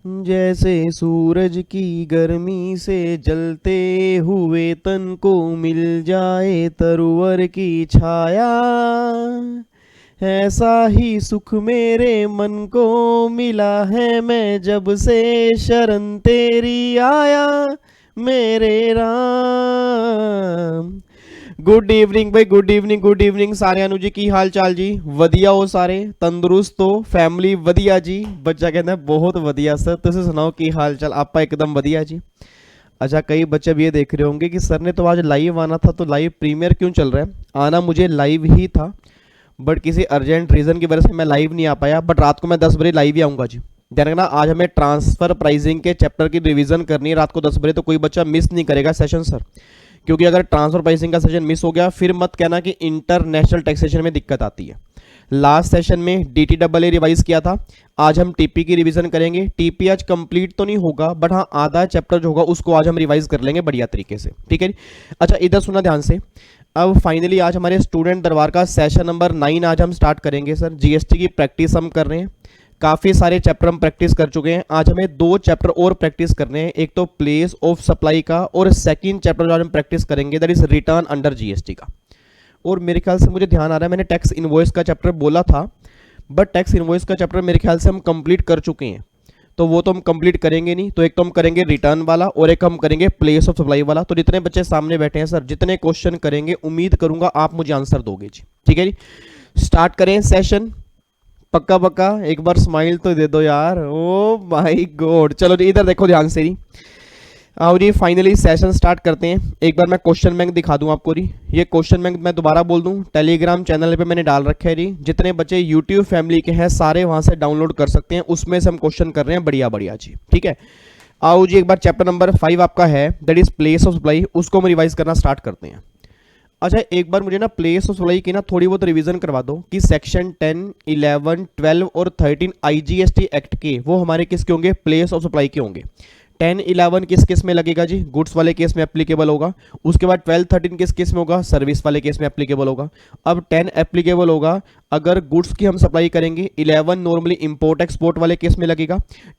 जैसे सूरज की गर्मी से जलते हुए तन को मिल जाए तरवर की छाया, ऐसा ही सुख मेरे मन को मिला है मैं जब से शरण तेरी आया मेरे राम। गुड इवनिंग भाई, गुड इवनिंग, गुड इवनिंग सारे अनुजी की हाल चाल जी? ਵਧੀਆ ਹੋ ਸਾਰੇ? ਤੰਦਰੁਸਤ ਹੋ? ਫੈਮਿਲੀ ਵਧੀਆ ਜੀ? ਬੱਚਾ ਕਹਿੰਦਾ बहुत ਵਧੀਆ सर, ਤੁਸੀਂ ਸੁਣਾਓ ਕੀ ਹਾਲ चाल? आपा एकदम ਵਧੀਆ जी। अच्छा, कई बच्चे भी ये देख रहे होंगे कि सर ने तो आज लाइव आना था, तो लाइव प्रीमियर क्यों चल रहा है? आना मुझे लाइव ही था, बट किसी अर्जेंट रीज़न की वजह से मैं लाइव नहीं आ पाया, बट रात को मैं 10 बजे लाइव ही आऊँगा जी। ध्यान रखना, आज हमें ट्रांसफ़र प्राइसिंग के चैप्टर की रिवीजन करनी है रात को 10 बजे, तो कोई बच्चा मिस नहीं करेगा सेशन सर, क्योंकि अगर ट्रांसफर प्राइसिंग का सेशन मिस हो गया फिर मत कहना कि इंटरनेशनल टैक्सेशन में दिक्कत आती है। लास्ट सेशन में DTAA रिवाइज किया था, आज हम टीपी की रिवीजन करेंगे। टीपी आज कंप्लीट तो नहीं होगा, बट हाँ आधा चैप्टर जो होगा उसको आज हम रिवाइज कर लेंगे बढ़िया तरीके से, ठीक है। अच्छा, इधर सुना ध्यान से। अब फाइनली आज हमारे स्टूडेंट दरबार का सेशन नंबर 9 आज हम स्टार्ट करेंगे सर। जीएसटी की प्रैक्टिस हम कर रहे हैं, काफ़ी सारे चैप्टर हम प्रैक्टिस कर चुके हैं, आज हमें 2 चैप्टर और प्रैक्टिस करने हैं। एक तो प्लेस ऑफ सप्लाई का, और सेकंड चैप्टर जो आज हम प्रैक्टिस करेंगे that is return under GST का। और मेरे ख्याल से मुझे ध्यान आ रहा है मैंने टैक्स इनवॉइस का चैप्टर बोला था, बट टैक्स इनवॉइस का चैप्टर मेरे ख्याल से हम कंप्लीट कर चुके हैं, तो वो तो हम कंप्लीट करेंगे नहीं। तो एक तो हम करेंगे रिटर्न वाला और एक हम करेंगे प्लेस ऑफ सप्लाई वाला। तो जितने बच्चे सामने बैठे हैं सर, जितने क्वेश्चन करेंगे उम्मीद करूंगा आप मुझे आंसर दोगे जी, ठीक है जी। स्टार्ट करें सेशन, पक्का पक्का? एक बार स्माइल तो दे दो यार, ओ माय गॉड। चलो जी, इधर देखो ध्यान से जी। आओ जी, फाइनली सेशन स्टार्ट करते हैं। एक बार मैं क्वेश्चन बैंक दिखा दूं आपको जी। ये क्वेश्चन बैंक मैं दोबारा बोल दूं, टेलीग्राम चैनल पे मैंने डाल रखे है जी। जितने बच्चे यूट्यूब फैमिली के हैं सारे वहां से डाउनलोड कर सकते हैं, उसमें से हम क्वेश्चन कर रहे हैं बढ़िया बढ़िया जी, ठीक है। आओ जी, एक बार चैप्टर नंबर 5 आपका है that is place of supply, उसको हम रिवाइज करना स्टार्ट करते हैं। अच्छा, एक बार मुझे ना प्लेस ऑफ सप्लाई की ना थोड़ी बहुत रिवीजन करवा दो कि सेक्शन 10, 11, 12 और 13 आईजीएसटी एक्ट के वो हमारे किसके होंगे? प्लेस ऑफ सप्लाई के होंगे। 10, 11 किस केस में लगेगा जी? गुड्स वाले केस में एप्लीकेबल होगा। उसके बाद 12, 13 किस केस में होगा? सर्विस वाले केस में एप्लीकेबल होगा। अब 10 एप्लीकेबल होगा अगर गुड्स की हम सप्लाई करेंगे। 11 नॉर्मली इंपोर्ट एक्सपोर्ट वाले केस में लगेगा।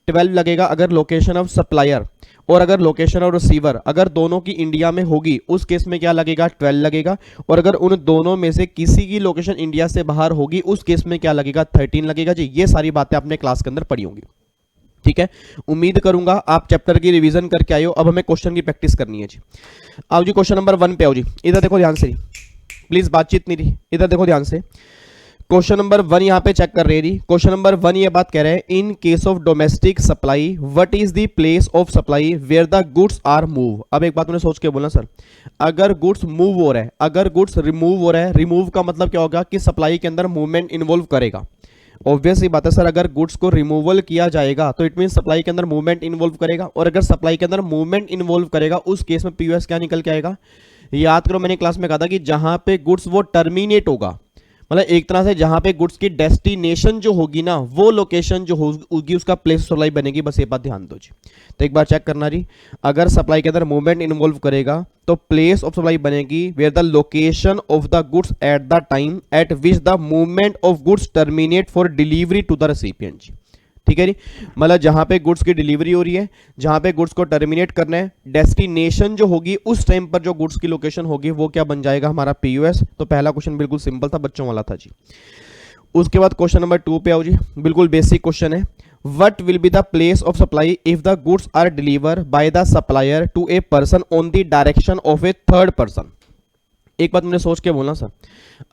12 लगेगा अगर लोकेशन ऑफ सप्लायर और अगर लोकेशन ऑफ रिसीवर अगर दोनों की इंडिया में होगी, उस केस में क्या लगेगा? 12 लगेगा। और अगर उन दोनों में से किसी की लोकेशन इंडिया से बाहर होगी, उस केस में क्या लगेगा? 13 लगेगा जी। ये सारी बातें आपने क्लास के अंदर पढ़ी होंगी, ठीक है। उम्मीद करूंगा आप चैप्टर की रिवीजन करके आए हो। अब हमें क्वेश्चन की प्रैक्टिस करनी है जी। आओ जी, क्वेश्चन नंबर 1 पे आओ जी। इधर देखो ध्यान से, प्लीज बातचीत नहीं रही, इधर देखो ध्यान से। क्वेश्चन नंबर 1 यहां पे चेक कर रहे हैं जी। क्वेश्चन नंबर 1 ये बात कह रहे हैं, in case of domestic supply what is the place of supply where the goods are move. अब एक बात मैंने सोच के बोला सर, अगर गुड्स मूव हो रहा है, अगर गुड्स रिमूव हो रहा है, रिमूव का मतलब क्या होगा कि सप्लाई के अंदर मूवमेंट इन्वॉल्व करेगा। ऑब्वियस ही बात है सर, अगर गुड्स को रिमूवल किया जाएगा तो इट मीन सप्लाई के अंदर मूवमेंट इन्वॉल्व करेगा, और अगर सप्लाई के अंदर मूवमेंट इन्वॉल्व करेगा उस केस में पीयूएस क्या निकल के आएगा? याद करो, मैंने क्लास में कहा था कि जहां पे गुड्स वो टर्मिनेट होगा, मतलब एक तरह से जहां पे गुड्स की डेस्टिनेशन जो होगी ना, वो लोकेशन जो होगी उसका प्लेस ऑफ सप्लाई बनेगी। बस ये बात ध्यान दो जी। तो एक बार चेक करना जी, अगर सप्लाई के अंदर मूवमेंट इन्वॉल्व करेगा तो प्लेस ऑफ सप्लाई बनेगी where the location of the goods at the time at which the movement of goods terminate for delivery to the recipient जी, ठीक है जी। मतलब जहां पे गुड्स की डिलीवरी हो रही है, जहां पे गुड्स को टर्मिनेट करना है, डेस्टिनेशन जो होगी उस टाइम पर जो गुड्स की लोकेशन होगी वो क्या बन जाएगा? हमारा पीयूएस। तो पहला क्वेश्चन बिल्कुल सिंपल था, बच्चों वाला था जी। उसके बाद क्वेश्चन नंबर 2 पे आओ जी। बिल्कुल बेसिक क्वेश्चन है, what will be the place of supply if the goods are deliver by the supplier to a person on the direction of a third person. एक बात मैंने सोच के बोला सर,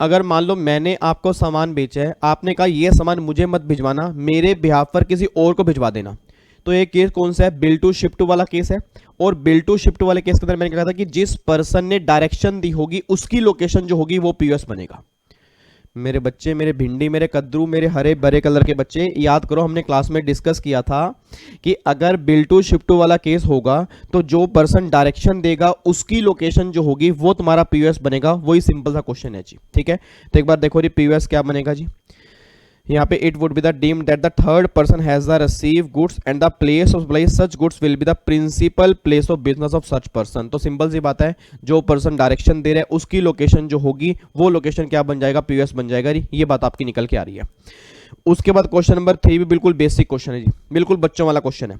अगर मान लो मैंने आपको सामान बेचा है, आपने कहा ये सामान मुझे मत भिजवाना, मेरे बिहाफ पर किसी और को भिजवा देना, तो ये केस कौन सा है? बिल टू शिफ्ट वाला केस है। और बिल टू शिफ्ट वाले केस के अंदर मैंने कहा था कि जिस पर्सन ने डायरेक्शन दी होगी उसकी लोकेशन जो होगी वो पीयूएस बनेगा। मेरे बच्चे, मेरे भिंडी, मेरे कद्दू, मेरे हरे भरे कलर के बच्चे, याद करो हमने क्लास में डिस्कस किया था कि अगर बिल टू शिफ्ट वाला केस होगा तो जो पर्सन डायरेक्शन देगा उसकी लोकेशन जो होगी वो तुम्हारा पीयूएस बनेगा। वही सिंपल सा क्वेश्चन है जी, ठीक है। तो एक बार देखो जी, पीयूएस क्या बनेगा जी। यहाँ पे it would be the deemed that the third person has the receive goods and the place of supply such goods will be the principal place of business of such person. तो simple सी बात है, जो person direction दे रहा है उसकी location जो होगी वो लोकेशन क्या बन जाएगा? पीयूएस बन जाएगा। ये बात आपकी निकल के आ रही है। उसके बाद क्वेश्चन नंबर 3 भी बिल्कुल बेसिक क्वेश्चन है जी, बिल्कुल बच्चों वाला क्वेश्चन है।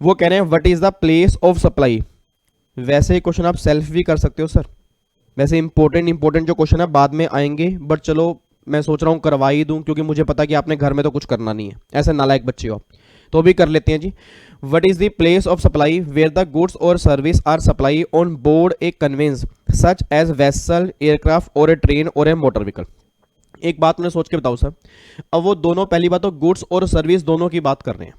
वो कह रहे हैं what is the place of supply. वैसे ही क्वेश्चन आप सेल्फ भी कर सकते हो सर, वैसे इंपॉर्टेंट जो क्वेश्चन है बाद में आएंगे, बट चलो मैं सोच रहा हूँ करवा ही दूं, क्योंकि मुझे पता कि आपने घर में तो कुछ करना नहीं है, ऐसे नालायक बच्चे हो आप, तो भी कर लेते हैं जी। What is the place of supply where the goods और service are supply on board a conveyance such as vessel, aircraft और ए ट्रेन और ए मोटर व्हीकल। एक बात मैंने सोच के बताऊं सर, अब वो दोनों, पहली बात तो गुड्स और सर्विस दोनों की बात कर रहे हैं।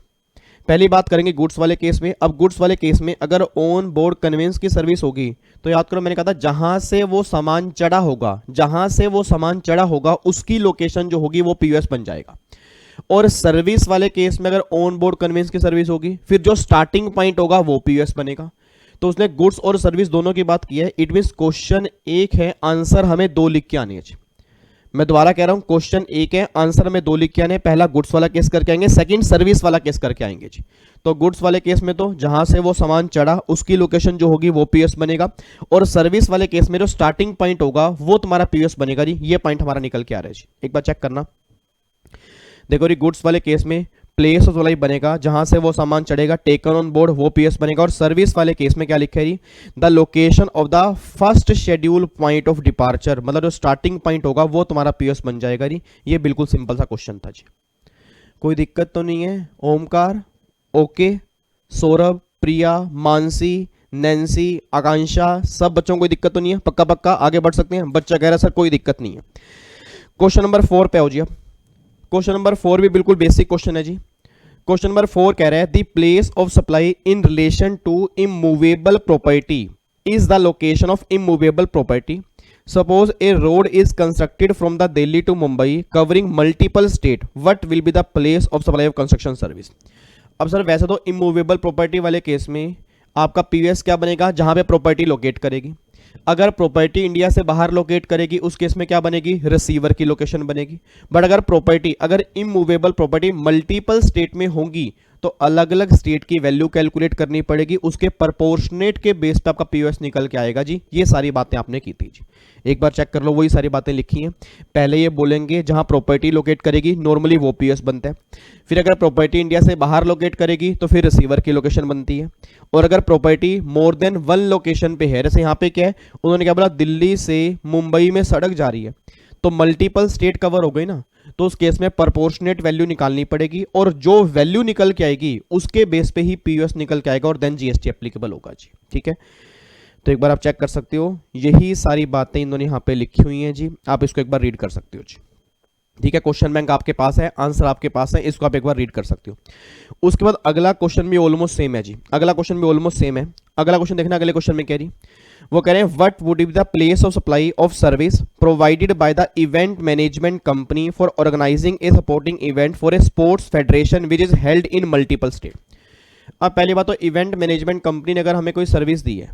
पहली बात करेंगे गुड्स वाले केस में। अब गुड्स वाले केस में अगर ऑन बोर्ड कन्वेंस की सर्विस होगी तो याद करो मैंने कहा था जहां से वो सामान चढ़ा होगा, जहां से वो सामान चढ़ा होगा उसकी लोकेशन जो होगी वो पीयूएस बन जाएगा। और सर्विस वाले केस में अगर ऑन बोर्ड कन्वेंस की सर्विस होगी फिर जो स्टार्टिंग पॉइंट होगा वो पीयूएस बनेगा। तो उसने गुड्स और सर्विस दोनों की बात की है। इट मीन क्वेश्चन एक है, आंसर हमें दो लिख के आने हैं। मैं दोबारा कह रहा हूं, क्वेश्चन एक है, आंसर में दो लिख के आने। पहला गुड्स वाला केस करके आएंगे, सेकंड सर्विस वाला केस करके आएंगे जी। तो गुड्स वाले केस में तो जहां से वो सामान चढ़ा उसकी लोकेशन जो होगी वो पीएस बनेगा, और सर्विस वाले केस में जो स्टार्टिंग पॉइंट होगा वो तुम्हारा पीएस बनेगा जी। ये पॉइंट हमारा निकल के आ रहा है जी, एक बार चेक करना। देखो जी, गुड्स वाले केस में प्लेस ऑफ सप्लाई बनेगा जहां से वो सामान चढ़ेगा, टेकन ऑन बोर्ड वो पीएस बनेगा। और सर्विस वाले केस में क्या लिखा है जी, the location of the first scheduled point of departure, मतलब जो स्टार्टिंग पॉइंट होगा वो तुम्हारा पीएस बन जाएगा जी। ये बिल्कुल सिंपल सा क्वेश्चन था जी, कोई दिक्कत तो नहीं है। ओमकार, ओके, सौरभ, प्रिया, मानसी, नैन्सी, आकांक्षा, सब बच्चों को कोई दिक्कत तो नहीं है? पक्का पक्का आगे बढ़ सकते हैं? बच्चा कह रहा है सर कोई दिक्कत नहीं है। क्वेश्चन नंबर 4 पे आओ जी। अब क्वेश्चन नंबर 4 भी बिल्कुल बेसिक क्वेश्चन है जी। क्वेश्चन नंबर 4 कह रहा है the place of supply in relation to immovable property is the location of immovable property. Suppose a road is constructed from the Delhi to Mumbai covering multiple state, what will be the place of supply of construction service. अब sir वैसे तो immovable property वाले case में आपका PS क्या बनेगा, जहां पे प्रॉपर्टी लोकेट करेगी। अगर प्रॉपर्टी इंडिया से बाहर लोकेट करेगी उस केस में क्या बनेगी, रिसीवर की लोकेशन बनेगी। बट अगर इमूवेबल प्रॉपर्टी मल्टीपल स्टेट में होंगी तो अलग अलग स्टेट की वैल्यू कैलकुलेट करनी पड़ेगी, उसके प्रोपोर्शनेट के बेस पे आपका पीओएस निकल के आएगा जी। ये सारी बातें आपने की थी जी, एक बार चेक कर लो, वही सारी बातें लिखी हैं। पहले ये बोलेंगे जहां प्रॉपर्टी लोकेट करेगी नॉर्मली वो पीओएस बनता है, फिर अगर प्रॉपर्टी इंडिया से बाहर लोकेट करेगी तो फिर रिसीवर की लोकेशन बनती है, और अगर property more than one location पे है, जैसे यहाँ पे क्या है, उन्होंने क्या बोला दिल्ली से मुंबई में सड़क जा रही है तो मल्टीपल स्टेट कवर हो गई ना, तो उस केस में प्रोपोर्शनेट वैल्यू निकालनी पड़ेगी, और जो वैल्यू निकल के आएगी उसके बेस पे ही पीओएस निकल के आएगा और देन जीएसटी एप्लीकेबल होगा जी। ठीक है, तो एक बार आप चेक कर सकते हो, यही सारी बातें इन्होंने यहाँ पे लिखी हुई हैं जी, आप इसको एक बार रीड कर सकते हो जी। ठीक है, क्वेश्चन बैंक आपके पास है, आंसर आपके पास है, इसको आप एक बार रीड कर सकते हो। उसके बाद अगला क्वेश्चन भी ऑलमोस्ट सेम है जी, अगला क्वेश्चन भी ऑलमोस्ट सेम है। अगला क्वेश्चन देखना, अगले क्वेश्चन में कह रही, वो कह रहे हैं what would be the place of supply of service provided by the event management company for organizing a supporting event for a sports federation which is held in multiple state. अब पहली बात तो इवेंट मैनेजमेंट कंपनी ने अगर हमें कोई service दी है,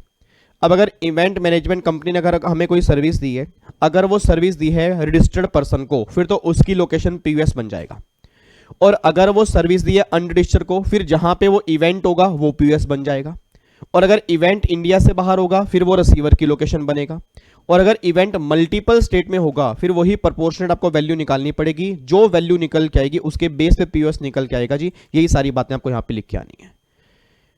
अब अगर इवेंट मैनेजमेंट कंपनी ने अगर हमें कोई सर्विस दी है, अगर वो सर्विस दी है रजिस्टर्ड पर्सन को, फिर तो उसकी लोकेशन पीयूएस बन जाएगा, और अगर वो सर्विस दी है अनरजिस्टर्ड को, फिर जहां पे वो इवेंट होगा वो पीयूएस बन जाएगा, और अगर इवेंट इंडिया से बाहर होगा फिर वो रिसीवर की लोकेशन बनेगा, और अगर इवेंट मल्टीपल स्टेट में होगा फिर वही प्रोपोर्शनेट आपको वैल्यू निकालनी पड़ेगी, जो वैल्यू निकल के आएगी उसके बेस पे पीयूएस निकल के आएगा जी। यही सारी बातें आपको यहाँ पे लिख के आनी है।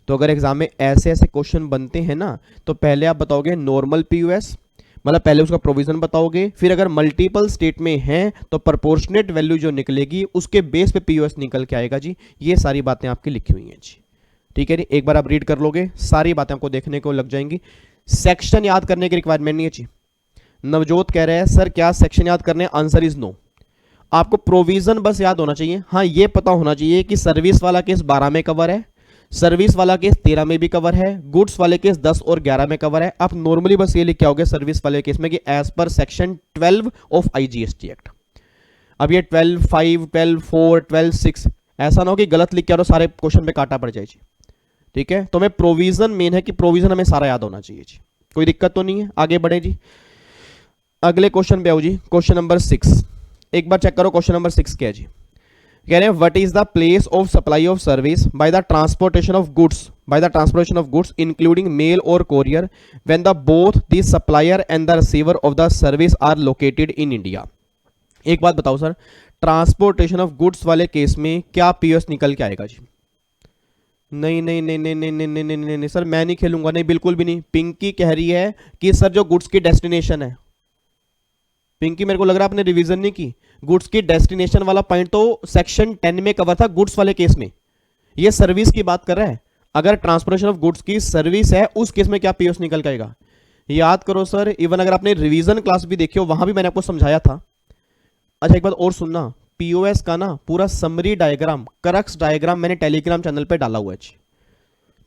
तो अगर एग्जाम में ऐसे ऐसे क्वेश्चन बनते हैं ना, तो पहले आप बताओगे नॉर्मल पीयूएस, मतलब पहले उसका प्रोविजन बताओगे, फिर अगर मल्टीपल स्टेट में है तो प्रोपोर्शनेट वैल्यू जो निकलेगी उसके बेस पे पीयूएस निकल के आएगा जी। ये सारी बातें आपकी लिखी हुई हैं जी। ठीक है, एक बार आप रीड कर लोगे सारी बातें आपको देखने को लग जाएंगी। सेक्शन याद करने की रिक्वायरमेंट नहीं है जी। नवजोत कह रहे हैं सर क्या सेक्शन याद करने, आंसर इज नो। आपको प्रोविजन बस याद होना चाहिए। हाँ, ये पता होना चाहिए कि सर्विस वाला केस 12 में कवर है, सर्विस वाला केस 13 में भी कवर है, गुड्स वाले केस 10 और 11 में कवर है। आप नॉर्मली बस ये लिख के आओगे सर्विस वाले केस में कि as per section 12 of IGST act. अब ये 12(5), 12(4), 12(6) ऐसा ना हो कि गलत लिख के आओ सारे क्वेश्चन पे काटा पड़ जाए जी। ठीक है, तो मैं प्रोविजन मेन है कि प्रोविजन हमें सारा याद होना चाहिए जी। कोई दिक्कत तो नहीं है, आगे बढ़े जी। अगले क्वेश्चन पे आओ जी, क्वेश्चन नंबर 6। एक बार चेक करो क्वेश्चन नंबर 6 क्या है जी। कह रहे हैं what is the place of supply of service by the transportation of goods including mail और courier when the both the supplier and the receiver of the service are located in India. एक बात बताओ sir, transportation of goods वाले case में क्या POS निकल के आएगा जी? नहीं नहीं नहीं नहीं नहीं नहीं नहीं नहीं नहीं नहीं सर, मैं नहीं खेलूंगा, नहीं बिल्कुल भी नहीं। पिंकी कह रही है कि सर जो गुड्स की डेस्टिनेशन है, पिंकी मेरे को लग रहा है आपने रिवीजन नहीं की। गुड्स की डेस्टिनेशन वाला पॉइंट तो सेक्शन 10 में कवर था गुड्स वाले केस में, ये सर्विस की बात कर रहा है। अगर ट्रांसपोर्टेशन ऑफ गुड्स की सर्विस है उस केस में क्या पीओएस निकल के आएगा? याद करो सर, इवन अगर आपने रिवीजन क्लास भी देखी हो वहां भी मैंने आपको समझाया था। अच्छा एक बात और सुनना, पीओएस का ना पूरा समरी डायग्राम, करक्स डायग्राम मैंने टेलीग्राम चैनल पे डाला हुआ है।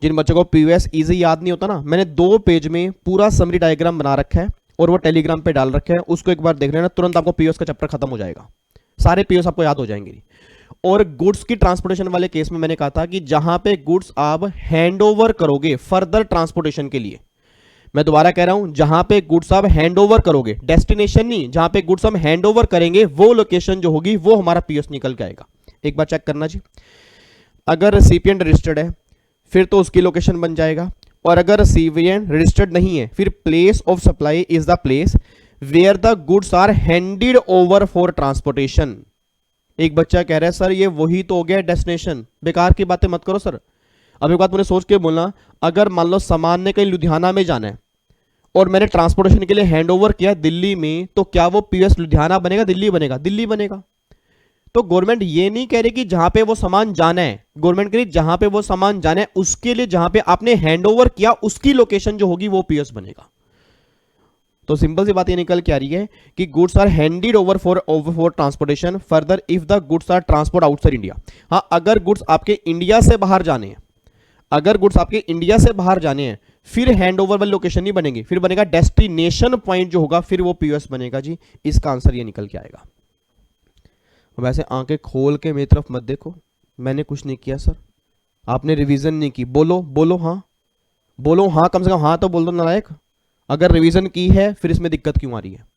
जिन बच्चों को पीओएस इजी याद नहीं होता ना, मैंने 2 पेज में पूरा समरी डायग्राम बना रखा है और वो टेलीग्राम पे डाल रखे हैं, उसको एक बार देख लेना, तुरंत आपको पीओएस का चैप्टर खत्म हो जाएगा, सारे पीओएस आपको याद हो जाएंगे। और गुड्स की ट्रांसपोर्टेशन वाले केस में मैंने कहा था कि जहां पे गुड्स आप हैंड ओवर करोगे फर्दर ट्रांसपोर्टेशन के लिए, मैं दोबारा कह रहा हूं, जहां पे गुड्स आप हैंड ओवर करोगे, डेस्टिनेशन नहीं, जहां पे गुड्स हम हैंड ओवर करेंगे वो लोकेशन जो होगी वो हमारा पीओएस निकल के आएगा। एक बार चेक करना जी। अगर रेसिपिएंट रजिस्टर्ड है फिर तो उसकी लोकेशन बन जाएगा, और अगर रेसिपिएंट रजिस्टर्ड नहीं है फिर place of supply is the place where the goods are handed over for transportation. एक बच्चा कह रहा है सर ये वही तो हो गया डेस्टिनेशन, बेकार की बातें मत करो सर। अब एक बात मुझे सोच के बोलना, अगर मान लो सामान ने कहीं लुधियाना में जाना है और मैंने ट्रांसपोर्टेशन के लिए हैंड ओवर किया दिल्ली में, तो क्या वो पीओएस लुधियाना बनेगा दिल्ली बनेगा? दिल्ली बनेगा। तो गवर्नमेंट ये नहीं कह रही कि जहां पे वो सामान जाना है, गवर्नमेंट कह रही जहां पे वो सामान जाना है उसके लिए जहां पे आपने हैंड ओवर किया उसकी लोकेशन जो होगी वो पीओएस बनेगा। तो सिंपल सी बात ये निकल के आ रही है कि goods are handed over for transportation further if the goods are transport outside India. हाँ, अगर गुड्स आपके इंडिया से बाहर जाने हैं, अगर गुड्स आपके इंडिया से बाहर जाने हैं फिर हैंड ओवर वाली लोकेशन नहीं बनेगी, फिर बनेगा डेस्टिनेशन पॉइंट जो होगा फिर वो पीओएस बनेगा जी। इसका आंसर ये निकल के आएगा। वैसे आंखें खोल के मेरी तरफ मत देखो, मैंने कुछ नहीं किया सर, आपने रिवीजन नहीं की। बोलो बोलो हाँ, बोलो हाँ, कम से कम हाँ तो बोल दो नालायक। अगर रिवीजन की है फिर इसमें दिक्कत क्यों आ रही है?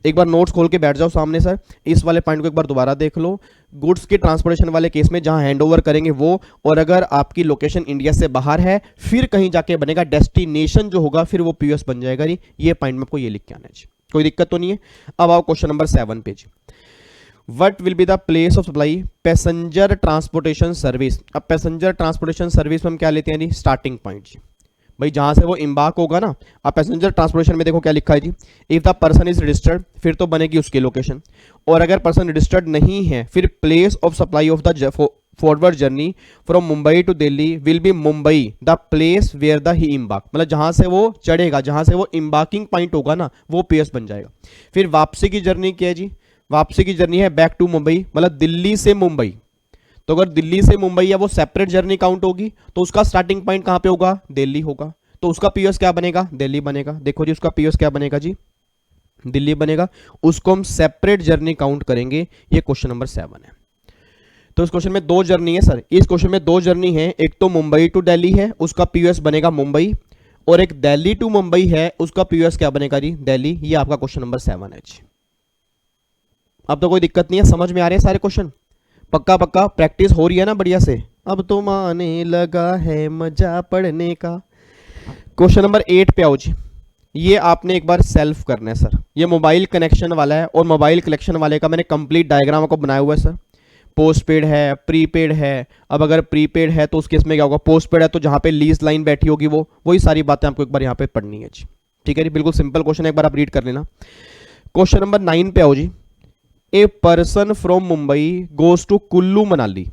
एक बार नोट्स खोल के बैठ जाओ सामने सर, इस वाले पॉइंट को एक बार दोबारा देख लो। गुड्स के ट्रांसपोर्टेशन वाले केस में जहां हैंडओवर करेंगे वो, और अगर आपकी लोकेशन इंडिया से बाहर है फिर कहीं जाके बनेगा डेस्टिनेशन जो होगा फिर वो पीओएस बन जाएगा। ये पॉइंट में आपको ये लिख के आना है, कोई दिक्कत तो नहीं है। अब आओ क्वेश्चन नंबर 7 पे जी। What will be the place of supply passenger transportation service? अब पैसेंजर ट्रांसपोर्टेशन सर्विस में हम क्या लेते हैं जी? स्टार्टिंग पॉइंट जी, भाई जहां से वो इम्बार्क होगा ना। अब पैसेंजर ट्रांसपोर्टेशन में देखो क्या लिखा है जी, if the person is registered फिर तो बनेगी उसकी लोकेशन, और अगर पर्सन रजिस्टर्ड नहीं है फिर place of supply of the forward journey from Mumbai to Delhi will be Mumbai the place where the he embark. मतलब जहां से वो चढ़ेगा, जहां से वो इम्बार्किंग पॉइंट होगा ना वो पीएस बन जाएगा। फिर वापसी की जर्नी क्या है जी? वापसी की जर्नी है बैक टू मुंबई, मतलब दिल्ली से मुंबई। तो अगर दिल्ली से मुंबई या वो सेपरेट जर्नी काउंट होगी तो उसका स्टार्टिंग पॉइंट कहां पे होगा? दिल्ली होगा, तो उसका पीओएस क्या बनेगा? दिल्ली बनेगा। देखो जी उसका पीओएस क्या बनेगा जी? दिल्ली बनेगा। उसको हम सेपरेट जर्नी काउंट करेंगे। ये क्वेश्चन नंबर 7 है। तो इस क्वेश्चन में 2 जर्नी है सर, इस क्वेश्चन में 2 जर्नी है, एक तो मुंबई टू दिल्ली है उसका पीओएस बनेगा मुंबई, और एक दिल्ली टू मुंबई है उसका पीओएस क्या बनेगा जी? दिल्ली। ये आपका क्वेश्चन नंबर 7 है जी। अब तो कोई दिक्कत नहीं है, समझ में आ रहे हैं सारे क्वेश्चन? पक्का पक्का प्रैक्टिस हो रही है ना बढ़िया से? अब तो माने लगा है मजा पढ़ने का। क्वेश्चन नंबर 8 पे आओ जी। ये आपने एक बार सेल्फ करना है सर, ये मोबाइल कनेक्शन वाला है, और मोबाइल कनेक्शन वाले का मैंने कंप्लीट डायग्राम आपको बनाया हुआ है सर। पोस्ट पेड है, प्रीपेड है। अब अगर प्रीपेड है तो उस केस में क्या होगा? पोस्ट पेड है तो जहां पे लीज लाइन बैठी होगी वो वही सारी बातें आपको एक बार यहाँ पे पढ़नी है जी। ठीक है जी, बिल्कुल सिंपल क्वेश्चन है, एक बार आप रीड कर लेना। क्वेश्चन नंबर 9 पे आओ जी। A person from Mumbai goes to Kullu Manali.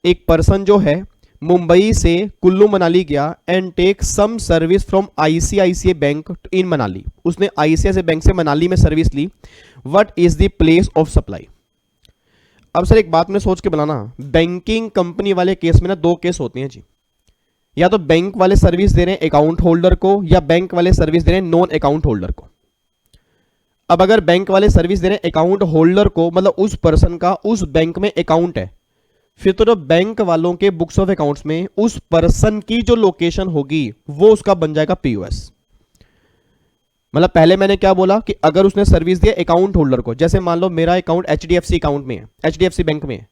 एक पर्सन जो है मुंबई से कुल्लू मनाली गया and take some service from ICICI bank in Manali. उसने आईसीआईसीआई बैंक से मनाली में सर्विस ली। What is the place of supply? अब सर एक बात में सोच के बनाना, बैंकिंग कंपनी वाले केस में ना 2 केस होते हैं जी, या तो बैंक वाले सर्विस दे रहे हैं अकाउंट होल्डर को, या बैंक वाले सर्विस दे रहे हैं नॉन अकाउंट होल्डर को। अब अगर बैंक वाले सर्विस दे रहे हैं अकाउंट होल्डर को, मतलब उस पर्सन का उस बैंक में अकाउंट है, फिर तो जो बैंक वालों के बुक्स ऑफ अकाउंट्स में उस पर्सन की जो लोकेशन होगी वो उसका बन जाएगा पीओएस। मतलब पहले मैंने क्या बोला कि अगर उसने सर्विस दिया अकाउंट होल्डर को, जैसे मान लो मेरा अकाउंट एचडीएफसी अकाउंट में है, एचडीएफसी बैंक में है,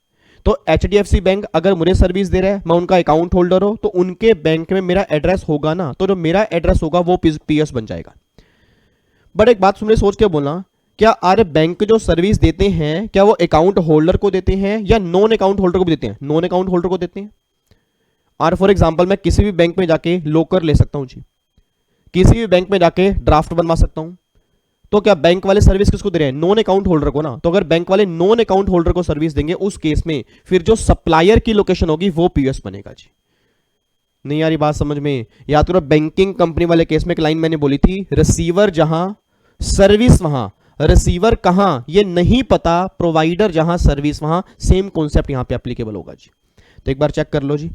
तो एचडीएफसी बैंक अगर मुझे सर्विस दे रहा है, मैं उनका अकाउंट होल्डर हूं, तो उनके बैंक में मेरा एड्रेस होगा ना, तो जो मेरा एड्रेस होगा वो पीएस बन जाएगा। बट एक बात सुनने सोच के बोलना क्या आर बैंक जो सर्विस देते हैं क्या वो अकाउंट होल्डर को देते हैं या नॉन अकाउंट होल्डर को भी देते हैं? नॉन अकाउंट होल्डर को देते हैं। और फॉर एग्जांपल मैं किसी भी बैंक में जाके लॉकर ले सकता हूं जी, किसी भी बैंक में जाके ड्राफ्ट बनवा सकता हूं। तो क्या बैंक वाले सर्विस किसको दे रहे हैं? नॉन अकाउंट होल्डर को ना। तो अगर बैंक वाले नॉन अकाउंट होल्डर को सर्विस देंगे उस केस में फिर जो सप्लायर की लोकेशन होगी वो पीयूएस बनेगा जी। नहीं आ रही बात समझ में? याद करो बैंकिंग कंपनी वाले केस में एक लाइन मैंने बोली थी, रिसीवर जहां सर्विस वहां, रिसीवर कहां ये नहीं पता, प्रोवाइडर जहां सर्विस वहां, सेम कॉन्सेप्ट यहां पे एप्लीकेबल होगा जी। तो एक बार चेक कर लो जी,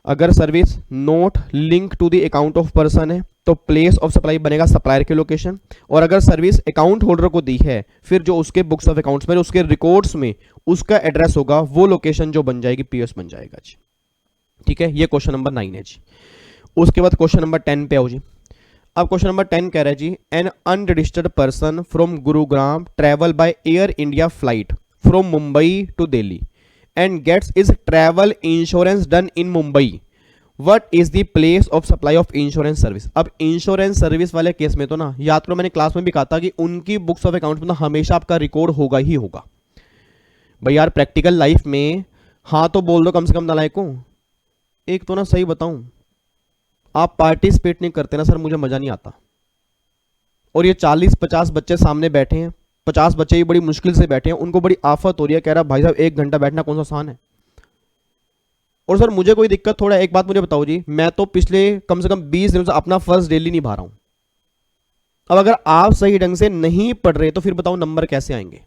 अगर service not link to the account of person है तो प्लेस ऑफ सप्लाई बनेगा सप्लायर की लोकेशन, और अगर सर्विस अकाउंट होल्डर को दी है फिर जो उसके बुक्स ऑफ अकाउंट्स में उसके रिकॉर्ड्स में उसका एड्रेस होगा वो लोकेशन जो बन जाएगी पीएस बन जाएगा जी। ठीक है, ये क्वेश्चन नंबर 9 है जी। उसके बाद क्वेश्चन नंबर 10 पे आओ जी। अब क्वेश्चन नंबर 10 कह रहा है जी, an unregistered person from Gurugram travel by Air India flight from Mumbai to Delhi and gets is travel insurance done in Mumbai, what is the place of supply of insurance service? अब insurance service वाले case में तो ना, याद करो मैंने क्लास में भी कहा था कि उनकी बुक्स ऑफ अकाउंट्स में ना हमेशा आपका रिकॉर्ड होगा ही होगा। भाई यार प्रैक्टिकल लाइफ में हाँ तो बोल दो कम से कम नालायकों। एक तो ना सही बताऊं, आप पार्टिसिपेट नहीं करते ना सर, मुझे मजा नहीं आता। और ये 40-50 बच्चे सामने बैठे हैं, 50 बच्चे ही बड़ी मुश्किल से बैठे हैं, उनको बड़ी आफत हो रही है, कह रहा भाई साहब 1 घंटा बैठना कौन सा आसान है। और सर मुझे कोई दिक्कत थोड़ा, एक बात मुझे बताओ जी, मैं तो पिछले कम से कम 20 दिनों से अपना फर्स्ट डेली निभा रहा हूं। अब अगर आप सही ढंग से नहीं पढ़ रहे तो फिर बताओ नंबर कैसे आएंगे?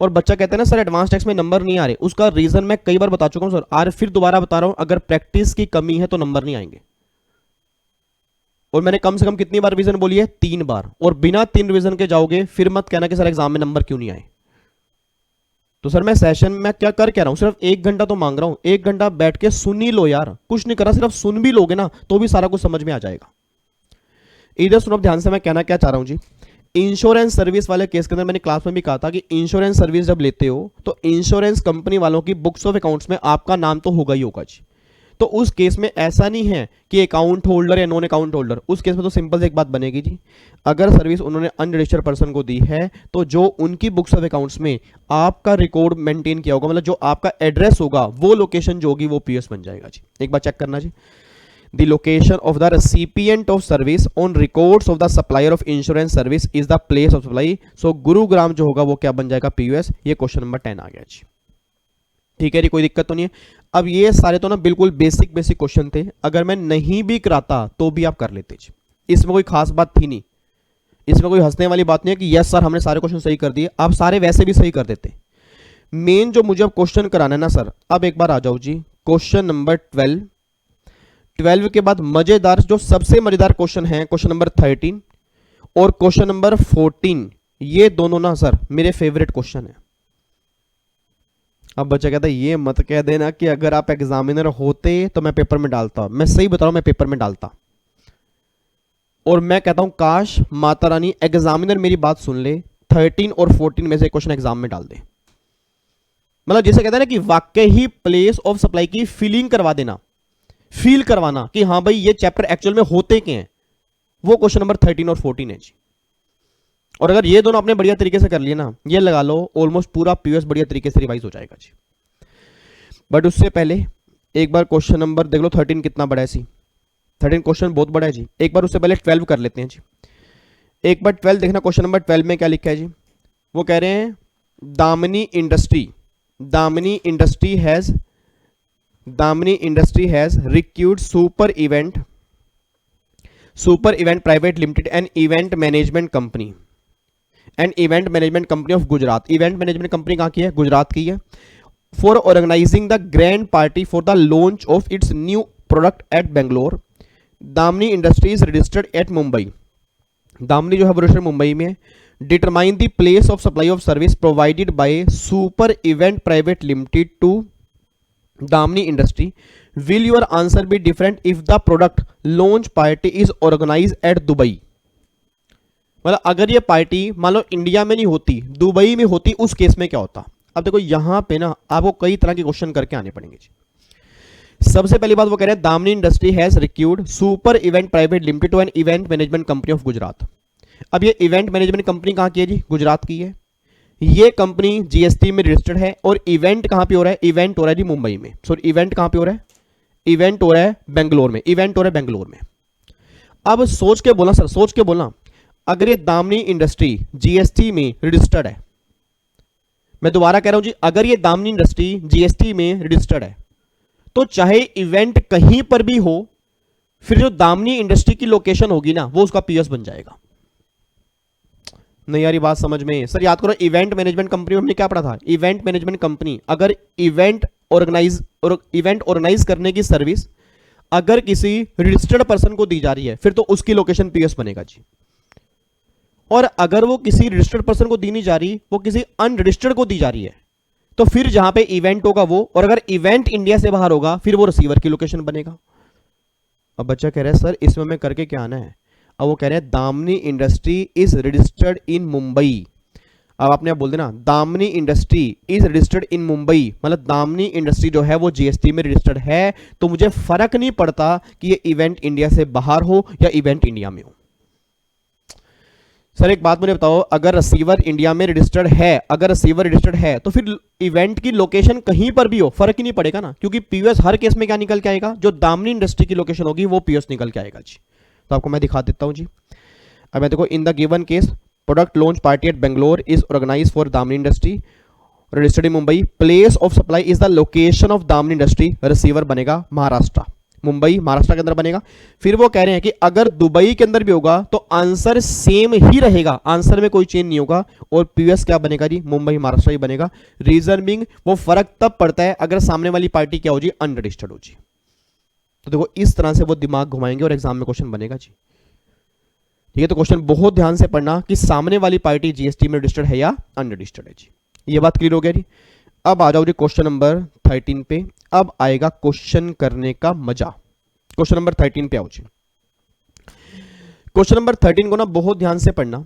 और बच्चा कहता है ना सर एडवांस टेक्स्ट में नंबर नहीं आ रहे, उसका रीजन मैं कई बार बता चुका हूं सर, आज फिर दोबारा बता रहा हूं, अगर प्रैक्टिस की कमी है तो नंबर नहीं आएंगे। और मैंने कम से कम कितनी बार रिवीजन बोली है? 3 बार। और बिना 3 रिवीजन के जाओगे फिर मत कहना कि सर एग्जाम में नंबर क्यों नहीं आए। तो सर मैं सेशन में क्या कर कह रहा हूं, सिर्फ 1 घंटा तो मांग रहा हूं, 1 घंटा बैठ के सुन ही लो यार, कुछ नहीं करा, सिर्फ सुन भी लोगे ना तो भी सारा कुछ समझ में आ जाएगा। इधर सुनो ध्यान से, मैं कहना क्या चाह रहा हूं जी, इंश्योरेंस सर्विस वाले केस के अंदर मैंने क्लास में भी कहा था कि इंश्योरेंस सर्विस जब लेते हो तो इंश्योरेंस कंपनी वालों की बुक्स ऑफ अकाउंट्स में आपका नाम तो होगा ही होगा जी। तो उस केस में ऐसा नहीं है कि अकाउंट होल्डर या नॉन अकाउंट होल्डर, उस केस में तो सिंपल से एक बात बनेगी जी, अगर सर्विस उन्होंने अनरजिस्टर्ड पर्सन को दी है तो जो उनकी बुक्स ऑफ अकाउंट्स में आपका रिकॉर्ड मेंटेन किया होगा, मतलब जो आपका एड्रेस होगा वो लोकेशन जो होगी वो पीएस बन जाएगा जी। एक बार चेक करना जी, the location of the recipient of service on records of the supplier of insurance service is the place of supply, so Gurugram जो होगा वो क्या बन जाएगा? पीयूएस। ये क्वेश्चन नंबर 10 आ गया जी। ठीक है जी, कोई दिक्कत तो नहीं है। अब ये सारे तो ना बिल्कुल बेसिक क्वेश्चन थे, अगर मैं नहीं भी कराता तो भी आप कर लेते जी, इसमें कोई खास बात थी नहीं, इसमें कोई हंसने वाली बात नहीं है कि यस सर हमने सारे क्वेश्चन सही कर दिए, आप सारे वैसे भी सही कर देते। मेन जो मुझे अब क्वेश्चन कराना है ना सर, अब एक बार आ जाओ जी क्वेश्चन नंबर 12 के बाद मजेदार, जो सबसे मजेदार क्वेश्चन है क्वेश्चन नंबर 13 और क्वेश्चन नंबर 14, ये दोनों ना सर मेरे फेवरेट क्वेश्चन है। अब बच्चा कहता है ये मत कह देना कि अगर आप एग्जामिनर होते तो मैं पेपर में डालता, मैं सही बता रहा हूं मैं पेपर में डालता। और मैं कहता हूं काश माता रानी एग्जामिनर मेरी बात सुन ले, 13 और 14 में से क्वेश्चन एग्जाम में डाल दे। मतलब जैसे कहते हैं ना कि वाकई ही प्लेस ऑफ सप्लाई की फीलिंग करवा देना, फील करवाना कि हाँ भाई ये चैप्टर एक्चुअल में होते क्या हैं, वो क्वेश्चन नंबर 13 और 14 है जी। और अगर ये दोनों आपने बढ़िया तरीके से कर लिए ना, ये लगा लो ऑलमोस्ट पूरा पीएस बढ़िया तरीके से रिवाइज हो जाएगा जी। बट उससे पहले एक बार क्वेश्चन नंबर देख लो 13 कितना बड़ा है जी, 13 क्वेश्चन बहुत बड़ा है जी। एक बार उससे पहले 12 कर लेते हैं जी। एक बार 12 देखना, क्वेश्चन नंबर 12 में क्या लिखा है जी, वो कह रहे हैं Damini industry has recruited super event private limited and event management company of Gujarat. Event management company कहां की है? गुजरात की है। For organizing the grand party for the launch of its new product at Bangalore, Damini industries registered at Mumbai. Damini जो है वो registered Mumbai में। Determine the place of supply of service provided by super event private limited to Damini industry. Will your answer be different if the product launch party is organize at Dubai. मतलब अगर ये party मान लो India में नहीं होती, Dubai में होती, उस केस में क्या होता? अब देखो यहां पे ना आपको कई तरह के क्वेश्चन करके आने पड़ेंगे जी। सबसे पहली बात वो कह रहे हैं Damini industry has recruited super event private limited to an event management company of Gujarat. अब ये इवेंट मैनेजमेंट कंपनी कहाँ की है जी? गुजरात की है। ये कंपनी जीएसटी में रजिस्टर्ड है और इवेंट कहाँ पे हो रहा है? इवेंट हो रहा है जी मुंबई में। सॉरी, इवेंट कहाँ पे हो रहा है? इवेंट हो रहा है बेंगलोर में। इवेंट हो रहा है बेंगलोर में। अब सोच के बोलना सर, सोच के बोलना, अगर ये दामनी इंडस्ट्री जीएसटी में रजिस्टर्ड है, मैं दोबारा कह रहा हूं जी, अगर ये दामनी इंडस्ट्री जीएसटी में रजिस्टर्ड है, तो चाहे इवेंट कहीं पर भी हो, फिर जो दामनी इंडस्ट्री की लोकेशन होगी ना, वो उसका पीएस बन जाएगा। नहीं यार ये बात समझ में सर, याद करो इवेंट मैनेजमेंट कंपनी में हमने क्या पढ़ा था? इवेंट मैनेजमेंट कंपनी अगर इवेंट ऑर्गेनाइज करने की सर्विस अगर किसी रजिस्टर्ड पर्सन को दी जा रही है, फिर तो उसकी लोकेशन पीएस बनेगा जी। और अगर वो किसी रजिस्टर्ड पर्सन को दी नहीं जा रही, वो किसी अनरजिस्टर्ड को दी जा रही है, तो फिर जहां पे इवेंट होगा वो, और अगर इवेंट इंडिया से बाहर होगा, फिर वो रिसीवर की लोकेशन बनेगा। अब बच्चा कह रहा है सर इसमें मैं करके क्या आना है? अब वो कह रहे हैं Damini industry is registered in Mumbai. अब आपने बोल देना Damini industry is registered in Mumbai, मतलब दामनी इंडस्ट्री जो है वो जीएसटी में रजिस्टर्ड है, तो मुझे फर्क नहीं पड़ता कि ये इवेंट इंडिया से बाहर हो या इवेंट इंडिया में हो। सर एक बात मुझे बताओ, अगर रिसीवर इंडिया में रजिस्टर्ड है, अगर रिसीवर रजिस्टर्ड है, तो फिर इवेंट की लोकेशन कहीं पर भी हो फर्क ही नहीं पड़ेगा ना, क्योंकि पीओएस हर केस में क्या निकल के आएगा? जो दामनी इंडस्ट्री की लोकेशन होगी वो पीओएस निकल के आएगा जी। तो आपको मैं दिखा देता हूं जी। अब मैं देखो, in the given case product launch party at Bangalore is organized for Damini industry registered in Mumbai, place of supply is the location of Damini industry, receiver बनेगा महाराष्ट्र, मुंबई महाराष्ट्र के अंदर बनेगा। फिर वो कह रहे हैं कि अगर दुबई के अंदर भी होगा तो आंसर सेम ही रहेगा, आंसर में कोई चेंज नहीं होगा, और पीएस क्या बनेगा जी? मुंबई महाराष्ट्र ही बनेगा। रीजन बिंग वो फर्क तब पड़ता है अगर सामने वाली पार्टी क्या हो जी? अनरजिस्टर्ड हो जी। तो देखो इस तरह से वो दिमाग घुमाएंगे और एग्जाम में क्वेश्चन बनेगा जी। ठीक है, तो क्वेश्चन बहुत ध्यान से पढ़ना कि सामने वाली पार्टी जीएसटी में रजिस्टर्ड है या अनरजिस्टर्ड है जी। ये बात क्लियर हो गया जी। अब आ जाओ जी क्वेश्चन नंबर 13 पे। अब आएगा क्वेश्चन करने का मजा। क्वेश्चन नंबर 13 पे आओ जी। क्वेश्चन नंबर 13 को ना बहुत ध्यान से पढ़ना,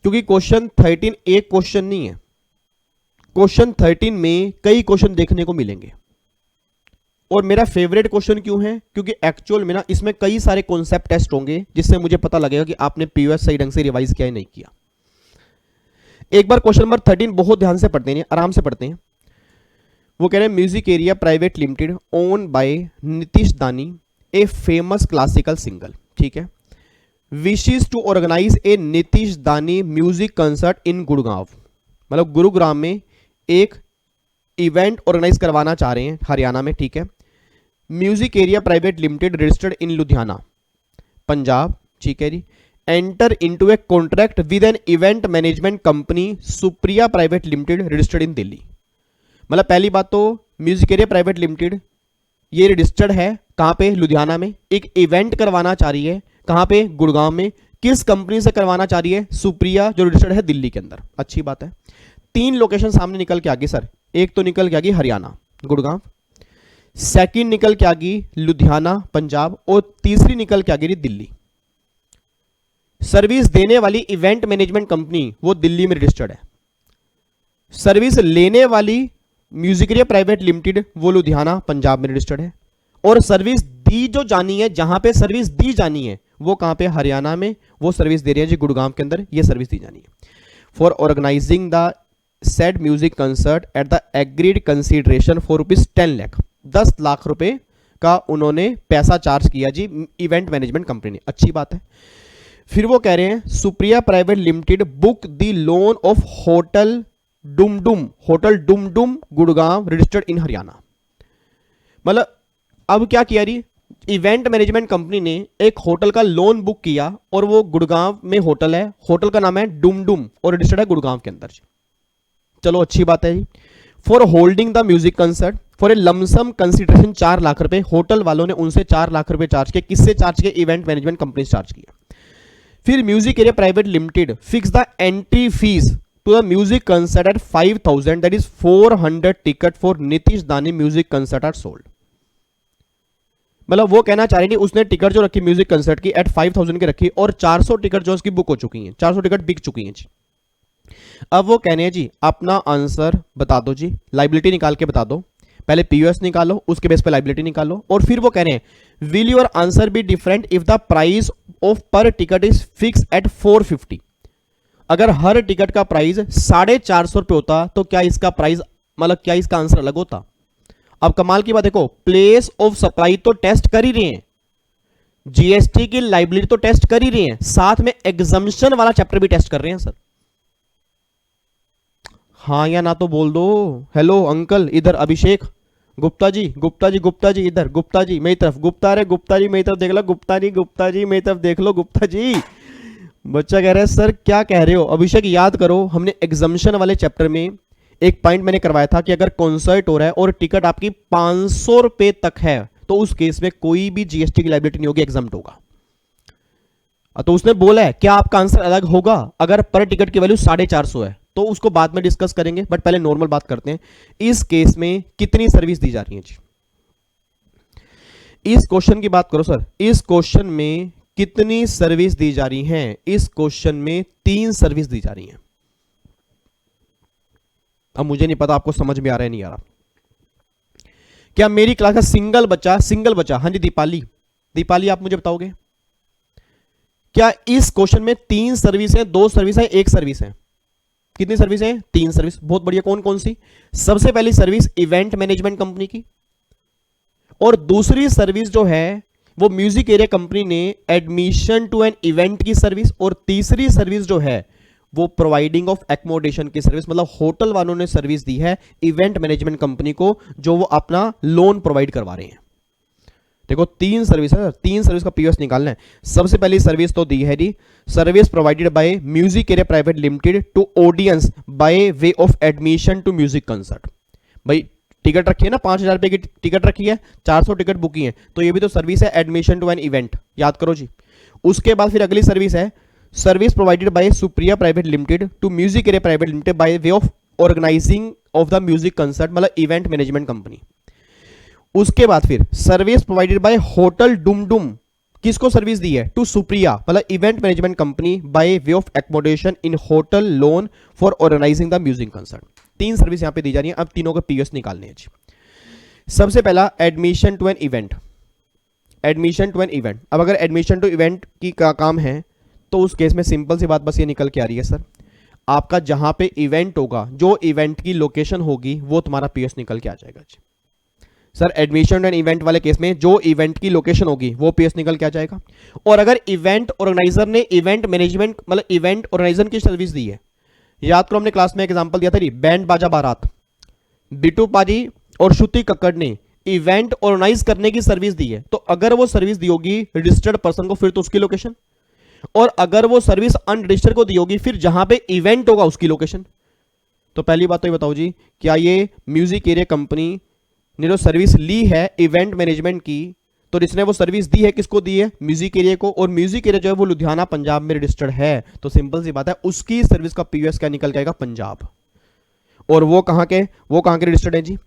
क्योंकि क्वेश्चन 13 एक क्वेश्चन नहीं है। क्वेश्चन 13 में कई क्वेश्चन देखने को मिलेंगे, और मेरा फेवरेट क्वेश्चन क्यों है? क्योंकि एक्चुअल में ना इसमें कई सारे कॉन्सेप्ट टेस्ट होंगे, जिससे मुझे पता लगेगा कि आपने पीओएस सही ढंग से रिवाइज किया है नहीं किया। एक बार क्वेश्चन नंबर 13 बहुत ध्यान से पढ़ते हैं, आराम से पढ़ते हैं। वो कह रहे हैं music area private limited own by Nitish Dani a famous classical singer, ठीक है, wishes to organize a Nitish Dani music concert इन गुड़गांव, मतलब गुरुग्राम में एक इवेंट ऑर्गेनाइज करवाना चाह रहे हैं हरियाणा में, ठीक है। Music area private limited registered in Ludhiana Punjab, ठीक है जी, enter into a contract with an event management company Supriya private limited registered in Delhi. मतलब पहली बात तो म्यूजिक एरिया प्राइवेट लिमिटेड ये रजिस्टर्ड है कहां पे? लुधियाना में। एक इवेंट करवाना चाह रही है कहां पे? गुड़गांव में। किस कंपनी से करवाना चाह रही है? सुप्रिया, जो रजिस्टर्ड है दिल्ली के अंदर। अच्छी बात है। 3 लोकेशन सामने निकल के आ गई सर। एक तो निकल के आ गई हरियाणा गुड़गांव, सेकंड निकल के आ गई लुधियाना पंजाब, और तीसरी निकल के आ गई दिल्ली। सर्विस देने वाली इवेंट मैनेजमेंट कंपनी वो दिल्ली में रजिस्टर्ड है, सर्विस लेने वाली म्यूजिक एरिया प्राइवेट लिमिटेड वो लुधियाना पंजाब में रजिस्टर्ड है, और सर्विस दी जो जानी है, जहां पे सर्विस दी जानी है वो कहां पे? हरियाणा में। वो सर्विस दे रही है जी गुड़गांव के अंदर, ये सर्विस दी जानी है। For organizing the said music concert at the agreed consideration for ₹10 lakh, 10 lakh रुपए का उन्होंने पैसा चार्ज किया जी इवेंट मैनेजमेंट कंपनी ने। अच्छी बात है। फिर वो कह रहे हैं Supriya private limited book the lawn of hotel Dumdum Gurgaon registered in Haryana. मतलब अब क्या किया जी? इवेंट मैनेजमेंट कंपनी ने एक होटल का लोन बुक किया, और वो गुड़गांव में होटल है, होटल का नाम है डुमडुम और रजिस्टर्ड है गुड़गांव के अंदर। चलो अच्छी बात है जी। For holding the music concert for a lump sum consideration 4 lakh रुपए, होटल वालों ने उनसे 4 लाख रुपए चार्ज किए। किससे चार्ज किए? इवेंट मैनेजमेंट कंपनी से चार्ज किया। फिर music area private limited fix the entry fee to the music concert at 5,000, that is 400 ticket for Nitish Dani music concert are sold. मतलब वो कहना चाह रही थी उसने टिकट जो रखी म्यूजिक कंसर्ट की एट 5,000 की रखी, और 400 टिकट जो उसकी बुक हो चुकी हैं, 400 टिकट बिक चुकी हैं जी। अब वो कहने हैं जी अपना आंसर बता दो जी, लाइबिलिटी निकाल के बता दो। पहले पीयूएस निकालो, उसके बेस पे लाइबिलिटी निकालो, और फिर वो कह रहे हैं will your answer be different if the price of पर टिकट इज फिक्स एट 450। अगर हर टिकट का प्राइस 450 रुपये होता तो क्या इसका प्राइस, मतलब क्या इसका आंसर अलग होता। अब कमाल की बात देखो, प्लेस ऑफ सप्लाई तो टेस्ट कर ही रहे हैं, जीएसटी की लाइबिलिटी तो टेस्ट कर ही रहे हैं, साथ में एग्जम्पशन वाला चैप्टर भी टेस्ट कर रहे हैं सर। हाँ या ना तो बोल दो। हेलो अंकल, इधर अभिषेक, गुप्ता जी, गुप्ता जी, गुप्ता जी, इधर गुप्ता जी मेरी तरफ, गुप्ता रे गुप्ता जी मेरी तरफ देख लो, गुप्ता जी, गुप्ता जी मेरी तरफ देख लो, गुप्ता जी। बच्चा कह रहा है सर क्या कह रहे हो। अभिषेक याद करो, हमने एग्जम्पशन वाले चैप्टर में एक पॉइंट मैंने करवाया था कि अगर कॉन्सर्ट हो रहा है और टिकट आपकी 500 रुपए तक है तो उस केस में कोई भी जीएसटी की लायबिलिटी नहीं होगी, एग्जम्प्ट होगा। तो उसने बोला है क्या आपका आंसर अलग होगा अगर पर टिकट की वैल्यू 450 है, तो उसको बाद में डिस्कस करेंगे, बट पहले नॉर्मल बात करते हैं। इस केस में कितनी सर्विस दी जा रही है जी, इस क्वेश्चन की बात करो सर। इस क्वेश्चन में कितनी सर्विस दी जा रही है, इस क्वेश्चन में 3 सर्विस दी जा रही है। अब मुझे नहीं पता आपको समझ में आ रहा है नहीं आ रहा। क्या मेरी क्लास का सिंगल बच्चा, हाँ जी दीपाली, दीपाली आप मुझे बताओगे क्या इस क्वेश्चन में 3 सर्विस है, 2 सर्विस है, 1 सर्विस है? कितनी सर्विस है? 3 सर्विस। बहुत बढ़िया। कौन कौन सी? सबसे पहली सर्विस इवेंट मैनेजमेंट कंपनी की, और दूसरी सर्विस जो है वो म्यूजिक एरिया कंपनी ने एडमिशन टू एन इवेंट की सर्विस, और तीसरी सर्विस जो है वो प्रोवाइडिंग ऑफ एकोमोडेशन की सर्विस, मतलब होटल वालों ने सर्विस दी है इवेंट मैनेजमेंट कंपनी को, जो वो अपना लोन प्रोवाइड करवा रहे हैं। देखो 3 सर्विस है, 3 सर्विस का पीओएस निकालना है। सबसे पहली सर्विस तो दी है जी, service provided by music area private limited to audience by way of admission to music concert. भाई टिकट रखी है ना, 5000 रुपए की टिकट रखी है, 400 टिकट बुक की है, तो ये भी तो सर्विस है, एडमिशन टू एन इवेंट, याद करो जी। उसके बाद फिर अगली सर्विस है service provided by Supriya private limited to music area private limited by way of organizing of the music concert, मतलब इवेंट मैनेजमेंट कंपनी। उसके बाद फिर service provided by hotel Dumdum, किसको सर्विस दी है? टू सुप्रिया, मतलब event management company by way of accommodation in hotel loan for organizing the music concert. 3 service यहां पे दी जा रही है। अब तीनों के पीएस निकालने हैं जी। सबसे पहला admission to an event, admission to an event. अब अगर एडमिशन टू इवेंट की का काम है तो उस केस में सिंपल सी बात बस ये निकल के आ रही है सर, आपका जहां पे इवेंट होगा, जो इवेंट की लोकेशन होगी वो तुम्हारा पीएस निकल के आ जाएगा जी। सर एडमिशन एंड इवेंट वाले केस में जो इवेंट की लोकेशन होगी वो पीएस निकल के आ जाएगा। और अगर इवेंट ऑर्गेनाइजर ने इवेंट मैनेजमेंट, मतलब इवेंट ऑर्गेनाइजर की सर्विस दी है, याद करो हमने क्लास में एग्जांपल दिया था जी, बैंड बाजा बारात, बिटू पाजी और श्रुति कक्कड़ ने इवेंट ऑर्गेनाइज करने की सर्विस दी है, तो अगर वो सर्विस दी होगी रजिस्टर्ड पर्सन को फिर तो उसकी लोकेशन, और अगर वो सर्विस अनरजिस्टर्ड को दी होगी फिर जहां पे इवेंट होगा उसकी लोकेशन। तो पहली बात तो ये बताओ जी, क्या ये म्यूजिक एरिया कंपनी ने जो सर्विस ली है इवेंट मैनेजमेंट की, तो जिसने वो सर्विस दी है किसको दी है? म्यूजिक एरिया को, और म्यूजिक एरिया जो है वो लुधियाना पंजाब में रजिस्टर्ड है, तो सिंपल सी बात है उसकी सर्विस का पीयूएस क्या निकल जाएगा? पंजाब। और वो कहां के रजिस्टर्ड है जी?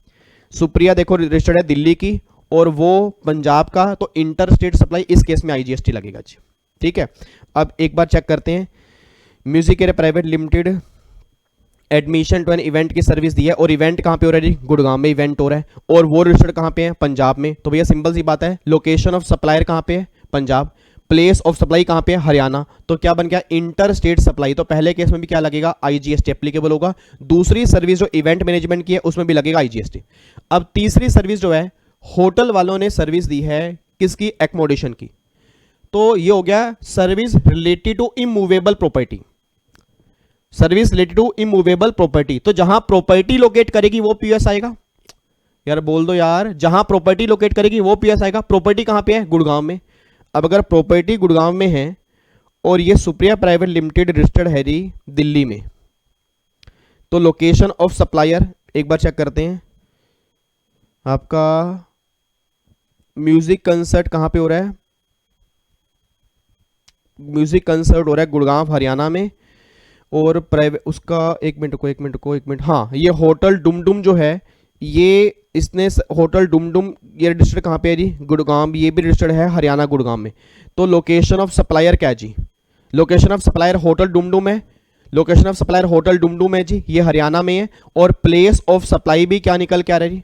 सुप्रिया देखो रजिस्टर्ड है दिल्ली की, और वो पंजाब का, तो इंटर स्टेट सप्लाई इस केस में आईजीएसटी लगेगा जी। ठीक है, अब एक बार चेक करते हैं। Music area private limited admission to an event की सर्विस दी है, और इवेंट कहां पे हो रहा है जी? गुड़गांव में इवेंट हो रहा है, और वो रजिस्टर्ड कहां पे है? पंजाब में। तो भैया सिंपल सी बात है, लोकेशन ऑफ सप्लायर कहां पे है? पंजाब। प्लेस ऑफ सप्लाई कहां पे है? हरियाणा। तो क्या बन गया? Inter state supply. तो पहले केस में भी क्या लगेगा? आईजीएसटी एप्लीकेबल होगा। दूसरी सर्विस जो इवेंट मैनेजमेंट की है उसमें भी लगेगा आईजीएसटी। अब तीसरी सर्विस जो है होटल वालों ने सर्विस दी है किसकी? एकोमोडेशन की। तो ये हो गया service related to immovable property, service related to immovable property. तो जहां प्रॉपर्टी लोकेट करेगी वो पीएस आएगा। यार बोल दो यार, जहां प्रॉपर्टी लोकेट करेगी वो पीएस आएगा। प्रॉपर्टी कहां पे है? गुड़गांव में। अब अगर प्रॉपर्टी गुड़गांव में है और ये सुप्रिया प्राइवेट लिमिटेड रजिस्टर्ड है जी दिल्ली में, तो लोकेशन ऑफ सप्लायर एक बार चेक करते हैं। आपका म्यूजिक कंसर्ट कहां पे हो रहा है? म्यूजिक कंसर्ट हो रहा है गुड़गांव हरियाणा में, और प्राइवेट उसका एक मिनट, हाँ ये होटल डुमडुम जो है, ये इसने होटल डुमडुम ये रजिस्टर्ड कहाँ पे है जी? गुड़गांव। ये भी रजिस्टर्ड है हरियाणा गुड़गांव में। तो लोकेशन ऑफ सप्लायर क्या है जी? Location of supplier hotel Dum Dum है, location of supplier hotel Dum Dum है जी, ये हरियाणा में है। और प्लेस ऑफ सप्लाई भी क्या निकल के आ रहा है जी?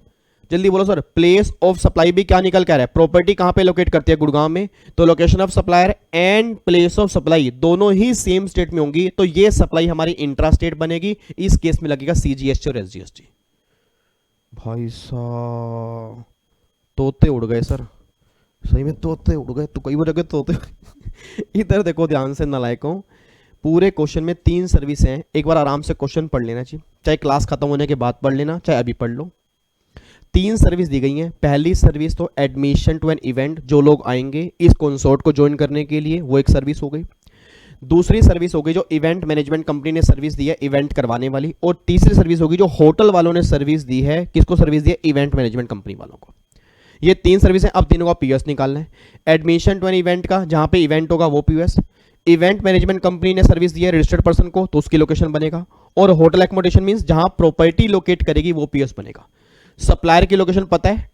जल्दी बोलो सर। प्लेस ऑफ सप्लाई भी क्या निकल के आ रहा है, प्रॉपर्टी कहां पे लोकेट करती है, गुड़गांव में, तो location of supplier and place of supply दोनों ही सेम स्टेट में होंगी, तो ये सप्लाई हमारी इंट्रा स्टेट बनेगी। इस केस में लगेगा सीजीएसटी और एसजीएसटी। भाई साहब तोते उड़ गए सर, सही में तोते उड़ गए, तो कई बार जगह तोते इधर देखो ध्यान से नालायकों, पूरे क्वेश्चन में 3 सर्विस हैं। एक बार आराम से क्वेश्चन पढ़ लेना चाहिए, चाहे क्लास खत्म होने के बाद पढ़ लेना, चाहे अभी पढ़ लो। 3 सर्विस दी गई हैं। पहली सर्विस तो एडमिशन टू एन इवेंट, जो लोग आएंगे इस कॉन्सर्ट को ज्वाइन करने के लिए, वो एक सर्विस हो गई। दूसरी सर्विस हो गई जो इवेंट मैनेजमेंट कंपनी ने सर्विस दी है इवेंट करवाने वाली, और तीसरी सर्विस होगी जो होटल वालों ने सर्विस दी है, किसको सर्विस दी है, इवेंट मैनेजमेंट कंपनी वालों को। ये 3 सर्विस हैं। अब तीनों का पीएस निकालना है। एडमिशन टू एन इवेंट का, जहां पे इवेंट होगा वो पीएस, इवेंट मैनेजमेंट कंपनी ने सर्विस दी है रजिस्टर्ड पर्सन को, तो उसकी लोकेशन बनेगा, और होटल एकोमोडेशन मींस जहां प्रॉपर्टी लोकेट करेगी वो पीएस बनेगा। सप्लायर की लोकेशन पता है,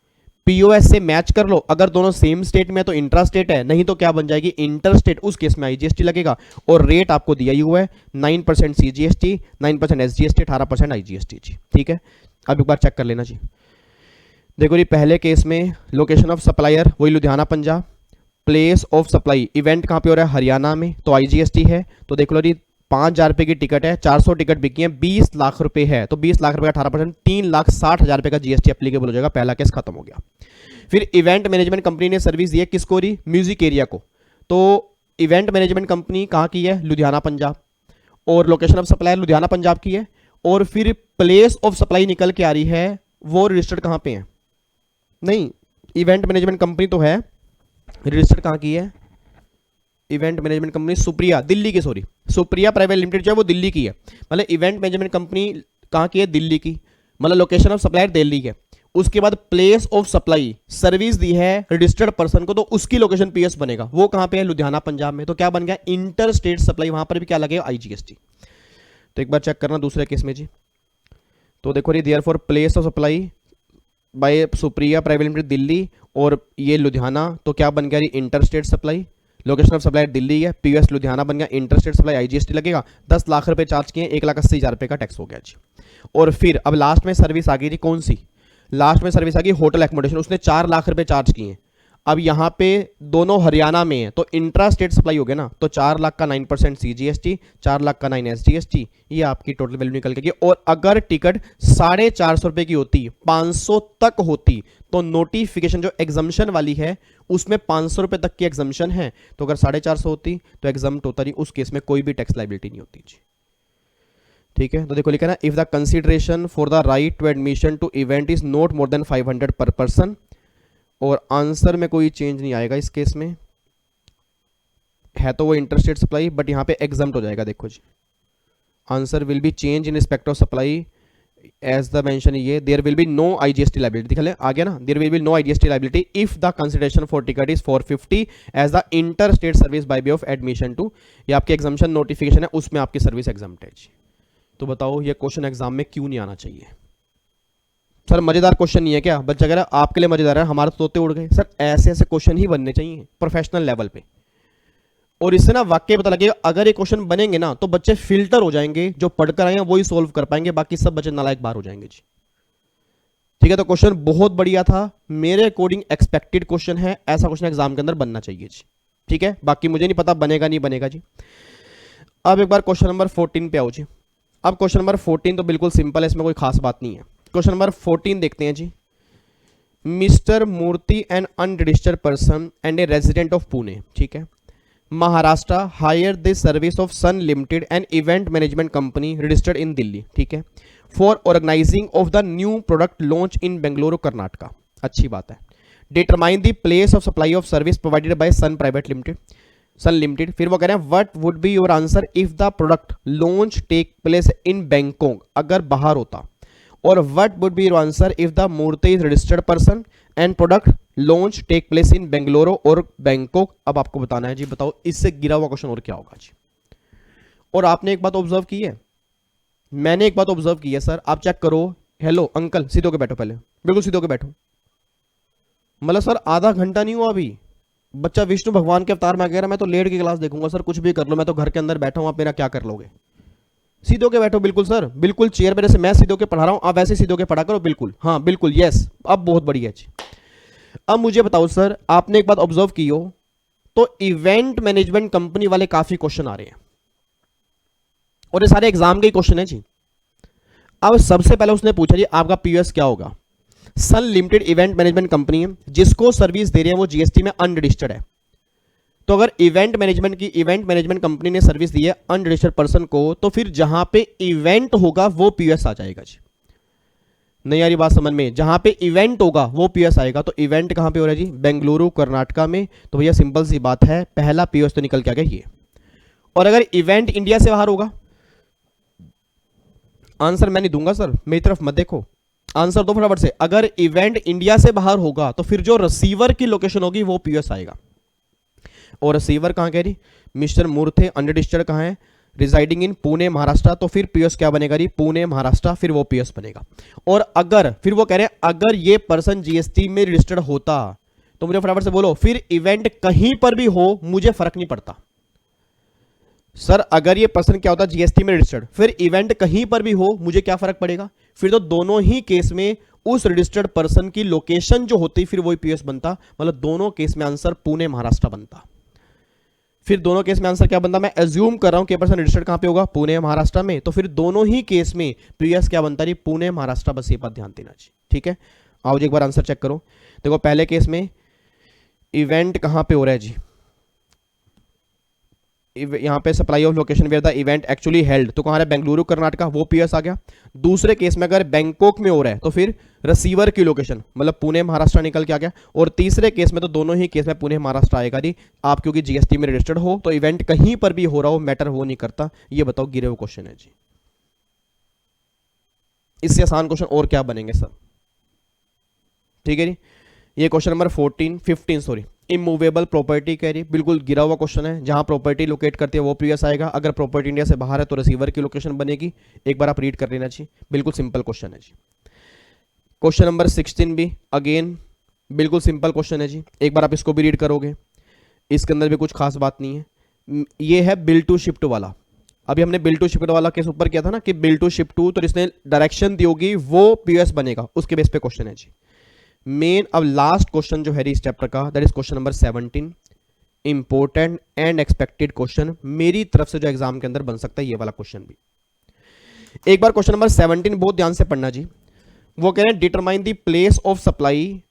पीओएस से मैच कर लो, अगर दोनों सेम स्टेट में है तो इंट्रा स्टेट है, नहीं तो क्या बन जाएगी, इंटर स्टेट, उस केस में आईजीएसटी लगेगा। और रेट आपको दिया ही हुआ है 9% सीजीएसटी, 9% एसजीएसटी, 18% आईजीएसटी जी, ठीक है। अब एक बार चेक कर लेना जी। देखो जी पहले केस में लोकेशन ऑफ सप्लायर वही Ludhiana Punjab, place of supply event कहाँ पे हो रहा है, हरियाणा में, तो आईजीएसटी है। तो देख लो जी 5,000 रुपये की टिकट है, 400 टिकट बिकी है, 20 लाख रुपए है, तो 20 लाख रुपए का 18%, 3,60,000 रुपए का जीएसटी एप्लीकेबल हो जाएगा। पहला केस खत्म हो गया। फिर इवेंट मैनेजमेंट कंपनी ने सर्विस दी है किसको, री म्यूजिक एरिया को, तो इवेंट मैनेजमेंट कंपनी कहाँ की है, लुधियाना पंजाब, और location of supplier Ludhiana Punjab की है। और फिर प्लेस ऑफ सप्लाई निकल के आ रही है, वो रजिस्टर्ड कहाँ पे है, नहीं इवेंट मैनेजमेंट कंपनी तो है, रजिस्टर्ड कहाँ की है, event management company Supriya, Delhi की, सॉरी सुप्रिया प्राइवेट लिमिटेड जो है वो दिल्ली की है। मतलब इवेंट मैनेजमेंट कंपनी कहाँ की है, दिल्ली की, मतलब लोकेशन ऑफ सप्लायर दिल्ली है। उसके बाद प्लेस ऑफ सप्लाई सर्विस दी है रजिस्टर्ड पर्सन को, तो उसकी लोकेशन पीएस बनेगा, वो कहाँ पे है, लुधियाना पंजाब में, तो क्या बन गया, इंटर स्टेट सप्लाई, वहां पर भी क्या लगेगा, आईजीएसटी। तो एक बार चेक करना दूसरे केस में जी। तो देखो ये therefore place of supply bye Supriya private limited Delhi, और ये लुधियाना, तो क्या बन गया, inter state supply, location of supply Delhi है, पीएस लुधियाना बन गया, इंटर स्टेट सप्लाई आईजीएसटी लगेगा। 10 लाख रुपए चार्ज किए, 1,80,000 रुपए का टैक्स हो गया जी। और फिर अब लास्ट में सर्विस आ गई थी, कौन सी, लास्ट में सर्विस आ गई होटल एकोमोडेशन, उसने 4 लाख रुपए चार्ज किए। अब यहां पे दोनों हरियाणा में है, तो इंट्रा स्टेट सप्लाई हो गया ना, तो 4 लाख का 9% सीजीएसटी, 4 लाख का 9 एसजीएसटी, ये आपकी टोटल वैल्यू निकल गई। और अगर टिकट 450 रुपए की होती, 500 तक होती, तो नोटिफिकेशन जो एग्जम्पशन वाली है उसमें 500 रुपए तक की एग्जम्पशन है, तो अगर 450 होती तो एग्जम्प्ट होता, उस केस में कोई भी टैक्स लायबिलिटी नहीं होती जी, ठीक है। तो देखो लिखा ना, if the consideration for the right to admission to event is not more than 500 per person, और आंसर में कोई चेंज नहीं आएगा इस केस में, है तो वो इंटरस्टेट सप्लाई, बट यहां पे एग्जम्प्ट हो जाएगा। देखो जी answer will be change in respect of supply as the mention, ये there will be no IGST liability, दिखा ले आ गया ना, there will be no IGST liability if the consideration for ticket is 450 as the inter state service by way of admission to, ये आपकी exemption notification है, उसमें आपकी सर्विस एग्जम्प्ट है जी। तो बताओ ये क्वेश्चन एग्जाम में क्यों नहीं आना चाहिए सर, मजेदार क्वेश्चन नहीं है क्या, बच्चा कह रहा है आपके लिए मजेदार है, हमारे तो तोते उड़ गए। सर ऐसे ऐसे क्वेश्चन ही बनने चाहिए प्रोफेशनल लेवल पे, और इससे ना वाकई पता लगेगा, अगर ये क्वेश्चन बनेंगे ना तो बच्चे फिल्टर हो जाएंगे, जो पढ़कर आए हैं वही सोल्व कर पाएंगे, बाकी सब बच्चे नालायक बाहर हो जाएंगे जी, ठीक है। तो क्वेश्चन बहुत बढ़िया था, मेरे अकॉर्डिंग एक्सपेक्टेड क्वेश्चन है, ऐसा क्वेश्चन एग्जाम के अंदर बनना चाहिए जी, ठीक है। बाकी मुझे नहीं पता बनेगा नहीं बनेगा जी। अब एक बार क्वेश्चन नंबर 14 पे आओ जी। अब क्वेश्चन नंबर 14 तो बिल्कुल सिंपल है, इसमें कोई खास बात नहीं है। क्वेश्चन नंबर 14 देखते हैं जी। Mister Murthy an unregistered person and a resident of Pune, ठीक है, Maharashtra, hire the service of Sun limited and event management company registered in Delhi, ठीक है, for organising of the new product launch in Bengaluru Karnataka, अच्छी बात है। Determine the place of supply of service provided by Sun private limited, Sun limited. फिर वो कह रहे हैं what would be your answer if the product launch take place in Bangkok, अगर बाहर होता, और what would be your answer if the Murthy is registered person and product launch take place in Bengaluru और बैंकॉक। अब आपको बताना है जी, बताओ इससे गिरा हुआ क्वेश्चन और क्या होगा जी। और आपने एक बात ऑब्जर्व की है, मैंने एक बात ऑब्जर्व की है सर, आप चेक करो। हेलो अंकल, सीधे होके बैठो, पहले बिल्कुल सीधे होके बैठो। मतलब सर आधा घंटा नहीं हुआ अभी, बच्चा विष्णु भगवान के अवतार में कह रहा मैं तो लेट की क्लास देखूंगा। सर कुछ भी कर लो, मैं तो घर के अंदर बैठा हूं, आप मेरा क्या कर लोगे सीधे होके बैठो, बिल्कुल सर, बिल्कुल चेयर पे जैसे मैं सीधे होके पढ़ा रहा हूं आप वैसे सीधे होके पढ़ा करो, बिल्कुल, हाँ बिल्कुल, यस, अब बहुत बढ़िया जी। अब मुझे बताओ सर, आपने एक बात ऑब्जर्व की हो तो इवेंट मैनेजमेंट कंपनी वाले काफी क्वेश्चन आ रहे हैं और ये सारे एग्जाम के क्वेश्चन है जी। अब सबसे पहले उसने पूछा जी आपका पीयूएस क्या होगा। सन लिमिटेड इवेंट मैनेजमेंट कंपनी है, जिसको सर्विस दे रहे हैं वो जीएसटी में अनरजिस्टर्ड है। तो अगर इवेंट मैनेजमेंट कंपनी ने सर्विस दी है अनरजिस्टर्ड पर्सन को, तो फिर जहां पे इवेंट होगा वो पीएस आ जाएगा जी। नहीं यार ये बात समझ में, जहां पे इवेंट होगा वो पीएस आएगा। तो इवेंट कहां पे हो रहा है जी, बेंगलुरु कर्नाटका में। तो भैया सिंपल सी बात है, पहला पीएस तो निकल के आ गया ये। और अगर इवेंट इंडिया से बाहर होगा, आंसर मैं नहीं दूंगा सर, मेरी तरफ मत देखो, आंसर दो फटाफट से। अगर इवेंट इंडिया से बाहर होगा तो फिर जो रिसीवर की लोकेशन होगी वो पीएस आएगा। और रिसीवर कहां कह रही, मिस्टर मूर्थे अनरजिस्टर्ड कहां है, रिजाइडिंग इन पुणे महाराष्ट्र। तो फिर पीएस क्या बनेगा जी, पुणे महाराष्ट्र, फिर वो पीएस बनेगा। और अगर फिर वो कह रहे हैं अगर ये पर्सन जीएसटी में रजिस्टर्ड होता, तो मुझे फटाफट से बोलो, फिर इवेंट कहीं पर भी हो मुझे फर्क नहीं पड़ता। सर अगर ये पर्सन क्या होता जीएसटी में रजिस्टर्ड, फिर इवेंट कहीं पर भी हो मुझे क्या फर्क पड़ेगा, फिर तो दोनों ही केस में उस रजिस्टर्ड पर्सन की लोकेशन जो होती फिर वही पीएस बनता। मतलब दोनों केस में आंसर पुणे महाराष्ट्र बनता। फिर दोनों केस में आंसर क्या बनता, मैं एज्यूम कर रहा हूं कि पर्सन रजिस्टर्ड कहां पे होगा, पुणे महाराष्ट्र में। तो फिर दोनों ही केस में पीएस क्या बनता जी, पुणे महाराष्ट्र। बस ये बात ध्यान देना जी, ठीक है। आओ जी एक बार आंसर चेक करो। देखो पहले केस में इवेंट कहां पे हो रहा है जी, यहां पे supply of location where the event actually held, तो कहां है, बेंगलुरु कर्नाटका, वो पीएस आ गया। दूसरे केस में अगर बैंकॉक में हो रहा है तो फिर रिसीवर की लोकेशन मतलब पुणे महाराष्ट्र निकल के आ गया। और तीसरे केस में तो दोनों ही केस में पुणे महाराष्ट्र आएगा जी। आप क्योंकि जीएसटी में रजिस्टर्ड हो तो इवेंट कहीं पर भी हो रहा हो मैटर वो नहीं करता। ये बताओ गिरे हुए क्वेश्चन है जी, इससे आसान क्वेश्चन और क्या बनेंगे सर, ठीक है जी। ये question number 15 sorry, immovable property कह रही, बिल्कुल गिरा हुआ क्वेश्चन है। जहां प्रॉपर्टी लोकेट करती है वो पीएस आएगा। अगर प्रॉपर्टी इंडिया से बाहर है तो रिसीवर की लोकेशन बनेगी। एक बार आप रीड कर लेना चाहिए, बिल्कुल सिंपल क्वेश्चन है जी। क्वेश्चन नंबर 16 भी अगेन बिल्कुल सिंपल क्वेश्चन है जी। एक बार आप इसको भी रीड करोगे, इसके अंदर भी कुछ खास बात नहीं है। ये है बिल टू शिफ्ट वाला। अभी हमने बिल टू शिफ्ट वाला केस ऊपर किया था ना कि बिल टू शिफ्ट टू, तो जिसने डायरेक्शन दी होगी वो पीएस बनेगा, उसके बेस पे क्वेश्चन है जी। मेन अब लास्ट क्वेश्चन जो है इस चैप्टर का, that is question number 17, important and expected question मेरी तरफ से जो एग्जाम के अंदर बन सकता है, ये वाला क्वेश्चन भी। एक बार क्वेश्चन नंबर 17 बहुत ध्यान से पढ़ना जी। वो कह रहे हैं determine the place of supply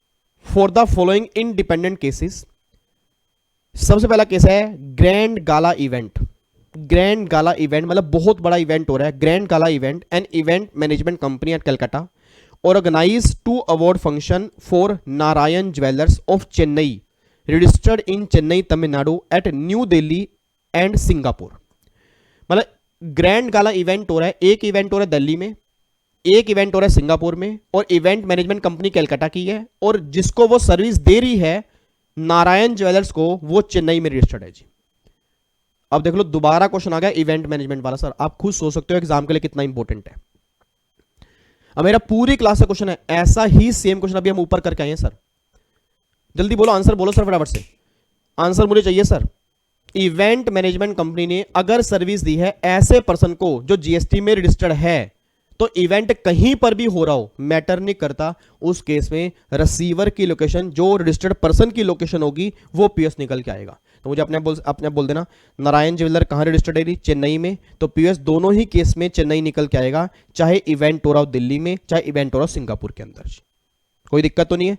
for the following independent cases. सबसे पहला केस है grand Gala event. Grand Gala event मतलब बहुत बड़ा इवेंट हो रहा है। Grand Gala event and event management company at Calcutta organized two award function for Narayan Jewellers of Chennai, registered in Chennai, Tamil Nadu at New Delhi and Singapore। मतलब grand Gala event हो रहा है, एक event हो रहा है दिल्ली में, एक इवेंट हो रहा है सिंगापुर में, और इवेंट मैनेजमेंट कंपनी कलकत्ता की है, और जिसको वो सर्विस दे रही है नारायण ज्वेलर्स को, वो चेन्नई में रजिस्टर्ड है जी। अब देख लो दोबारा क्वेश्चन आ गया इवेंट मैनेजमेंट वाला। सर आप खुद सोच सकते हो एग्जाम के लिए कितना इंपॉर्टेंट है। अब मेरा पूरी क्लास का क्वेश्चन है, ऐसा ही सेम क्वेश्चन अभी हम ऊपर करके आए हैं सर। जल्दी बोलो आंसर, बोलो सर फटाफट से, आंसर मुझे चाहिए सर। इवेंट मैनेजमेंट कंपनी ने अगर सर्विस दी है ऐसे पर्सन को जो जीएसटी में रजिस्टर्ड है, तो इवेंट कहीं पर भी हो रहा हो मैटर नहीं करता। उस केस में रिसीवर की लोकेशन जो रजिस्टर्ड पर्सन की लोकेशन होगी वो पीएस निकल के आएगा। तो मुझे अपने बोल देना नारायण ज्वेलर कहां रजिस्टर्ड है, चेन्नई में, तो पीएस दोनों ही केस में चेन्नई निकल के आएगा, चाहे इवेंट हो रहा हो दिल्ली में, चाहे इवेंट हो रहा हो सिंगापुर के अंदर। कोई दिक्कत तो नहीं है।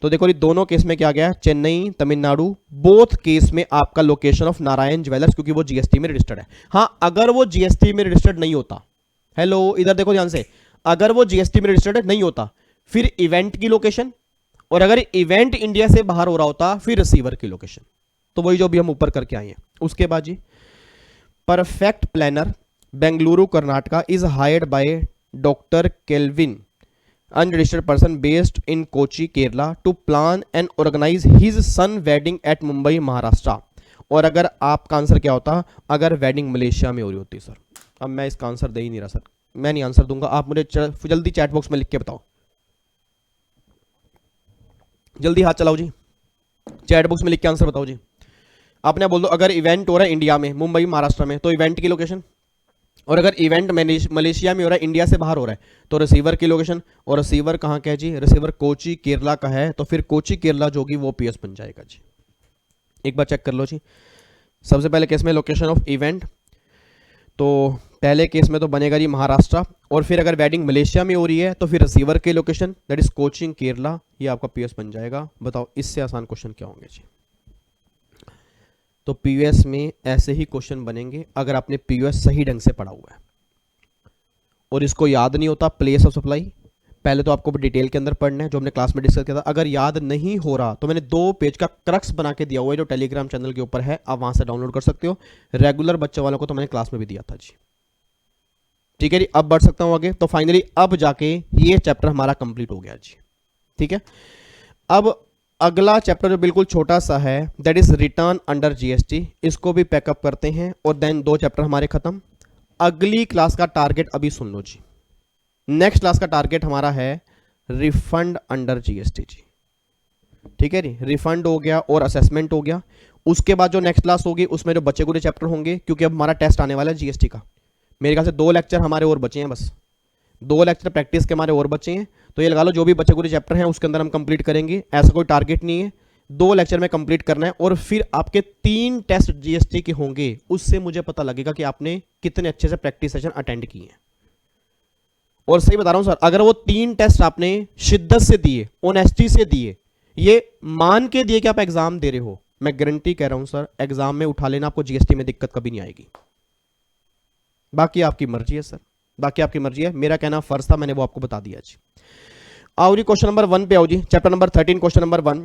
तो देखो ये दोनों केस में क्या गया, चेन्नई तमिलनाडु, बोथ केस में आपका लोकेशन ऑफ नारायण ज्वेलर्स, क्योंकि वो जीएसटी में रजिस्टर्ड है। हां अगर वो जीएसटी में रजिस्टर्ड नहीं होता, हेलो इधर देखो ध्यान से, अगर वो जीएसटी में रजिस्टर्ड नहीं होता फिर इवेंट की लोकेशन, और अगर इवेंट इंडिया से बाहर हो रहा होता फिर रिसीवर की लोकेशन। तो वही जो भी हम ऊपर करके आए हैं। उसके बाद जी perfect planner Bengaluru Karnataka is hired by doctor Kelvin unregistered person based in Kochi Kerala to plan and organise his son wedding at Mumbai Maharashtra. और अगर आपका आंसर क्या होता, अगर वेडिंग मलेशिया में हो रही होती सर। अब मैं इसका आंसर दे ही नहीं रहा सर, मैं नहीं आंसर दूंगा, आप मुझे जल्दी चैट बॉक्स में लिख के बताओ, जल्दी हाथ चलाओ जी, चैट बॉक्स में लिख के आंसर बताओ जी। आपने बोल दो अगर इवेंट हो रहा है इंडिया में मुंबई महाराष्ट्र में, तो इवेंट की लोकेशन, और अगर इवेंट मलेशिया में हो रहा है, इंडिया से बाहर हो रहा है, तो रिसीवर की लोकेशन, और रिसीवर कहाँ का है जी, रिसीवर कोची केरला का है, तो फिर कोची केरला जो होगी वो पीएस बन जाएगा जी। एक बार चेक कर लो जी। सबसे पहले केस में लोकेशन ऑफ इवेंट, तो पहले केस में तो बनेगा जी महाराष्ट्र, और फिर अगर वेडिंग मलेशिया में हो रही है तो फिर रिसीवर की location that is coaching Kerala, ये आपका पीएस बन जाएगा। बताओ इससे आसान क्वेश्चन क्या होंगे जी। तो पीयूएस में ऐसे ही क्वेश्चन बनेंगे अगर आपने पीयूएस सही ढंग से पढ़ा हुआ है और इसको याद नहीं होता प्लेस ऑफ सप्लाई, पहले तो आपको डिटेल के अंदर पढ़ना है जो हमने क्लास में डिस्कस किया था। अगर याद नहीं हो रहा तो मैंने 2 पेज का क्रक्स बना के दिया हुआ है जो टेलीग्राम चैनल के ऊपर है, आप वहां से डाउनलोड कर सकते हो। रेगुलर बच्चों वालों को तो मैंने क्लास में भी दिया था जी। ठीक है जी, अब बढ़ सकता हूं आगे। तो फाइनली अब जाके ये चैप्टर हमारा कंप्लीट हो गया जी। ठीक है, अब अगला चैप्टर जो बिल्कुल छोटा सा है that is return under GST, इसको भी पैकअप करते हैं और देन 2 चैप्टर हमारे खत्म। अगली क्लास का टारगेट अभी सुन लो जी। नेक्स्ट क्लास का टारगेट हमारा है रिफंड अंडर जीएसटी जी। ठीक है जी, रिफंड हो गया और असेसमेंट हो गया। उसके बाद जो नेक्स्ट क्लास होगी उसमें जो बचे कुछ चैप्टर होंगे, क्योंकि अब हमारा टेस्ट आने वाला है जीएसटी का। मेरे ख्याल से 2 लेक्चर हमारे और बचे हैं, बस 2 लेक्चर प्रैक्टिस के हमारे और बचे हैं। तो ये लगा लो जो भी बचे कुछ चैप्टर हैं उसके अंदर हम कंप्लीट करेंगे, ऐसा कोई टारगेट नहीं है। 2 लेक्चर में कंप्लीट करना है और फिर आपके 3 टेस्ट जीएसटी के होंगे, उससे मुझे पता लगेगा कि आपने कितने अच्छे से प्रैक्टिस सेशन अटेंड किए हैं। और सही बता रहा हूं सर, अगर वो 3 टेस्ट आपने शिद्दत से दिए, ऑनेस्टी से दिए, ये मान के दिए कि आप एग्जाम दे रहे हो, मैं गारंटी कह रहा हूं सर एग्जाम में उठा लेना, आपको जीएसटी में दिक्कत कभी नहीं आएगी। बाकी आपकी मर्जी है सर, बाकी आपकी मर्जी है। मेरा कहना फर्ज था, मैंने वो आपको बता दिया जी। आओ जी क्वेश्चन नंबर 1 पे आओ जी, chapter number 13 question number 1।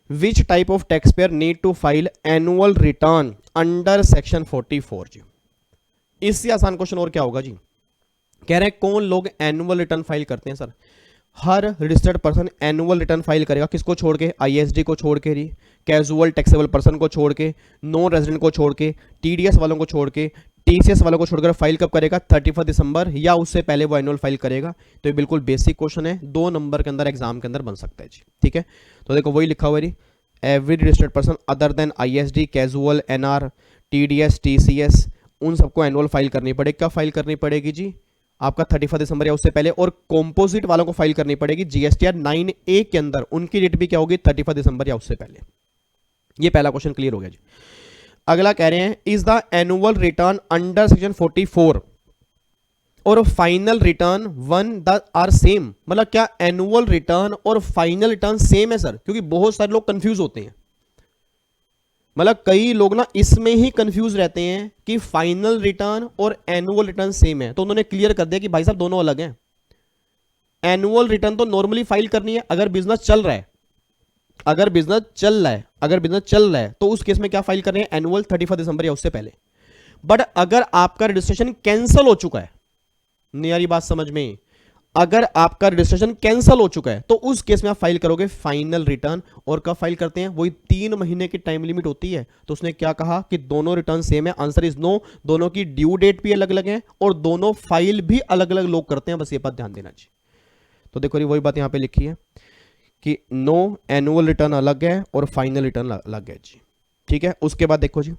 Which type of tax payer need to file annual return under section 44 जी। इससे आसान क्वेश्चन और क्या होगा जी। कह रहे हैं कौन लोग एनुअल रिटर्न फाइल करते हैं सर। हर registered person annual return file करेगा, किसको छोड़ के, आईएसडी को छोड़ के, कैजुअल टैक्सेबल पर्सन को छोड़ के, नॉन रेजिडेंट को छोड़ के, टीडीएस वालों को छोड़ के, टीसीएस वालों को छोड़कर फाइल कब करेगा, 31 दिसंबर या उससे पहले वो एनुअल फाइल करेगा। तो ये बिल्कुल बेसिक क्वेश्चन है, 2 नंबर के अंदर एग्जाम के अंदर बन सकता है जी। ठीक है, तो देखो वही लिखा हुआ है, every registered person other than ISD, casual, NR, TDS, TCS, उन सबको एनुअल फाइल करनी पड़ेगी। क्या फाइल करनी पड़ेगी जी, आपका 31 दिसंबर या उससे पहले। और कॉम्पोजिट वालों को फाइल करनी पड़ेगी जीएसटीआर 9A के अंदर, उनकी डेट भी क्या होगी, 31 दिसंबर या उससे पहले। ये पहला क्वेश्चन क्लियर हो गया जी। अगला कह रहे हैं is the annual return under section 44 और final return one the are same. मतलब क्या एनुअल रिटर्न और फाइनल रिटर्न सेम है सर, क्योंकि बहुत सारे लोग कंफ्यूज होते हैं। मतलब कई लोग ना इसमें ही कंफ्यूज रहते हैं कि फाइनल रिटर्न और एनुअल रिटर्न सेम है, तो उन्होंने क्लियर कर दिया कि भाई साहब दोनों अलग हैं। एनुअल रिटर्न तो नॉर्मली फाइल करनी है अगर बिजनेस चल रहा है, अगर बिजनेस चल रहा है तो उस केस में क्या फाइल कर रहे हैं, एनुअल 31 दिसंबर या उससे पहले। बट अगर आपका रजिस्ट्रेशन कैंसिल हो चुका है, नहीं यारी बात समझ में, अगर आपका रजिस्ट्रेशन कैंसिल हो चुका है तो उस केस में आप फाइल करोगे फाइनल रिटर्न। और कब फाइल करते हैं, वही 3 महीने की टाइम लिमिट होती है। तो उसने क्या कहा कि दोनों रिटर्न सेम है, आंसर इज नो। दोनों की ड्यू डेट भी अलग अलग है और दोनों फाइल भी अलग अलग लोग करते हैं, बस ये बात ध्यान देना चाहिए। तो देखो वही बात यहां पे लिखी है कि नो, एनुअल रिटर्न अलग है और फाइनल रिटर्न अलग है जी। ठीक है, उसके बाद देखो जी,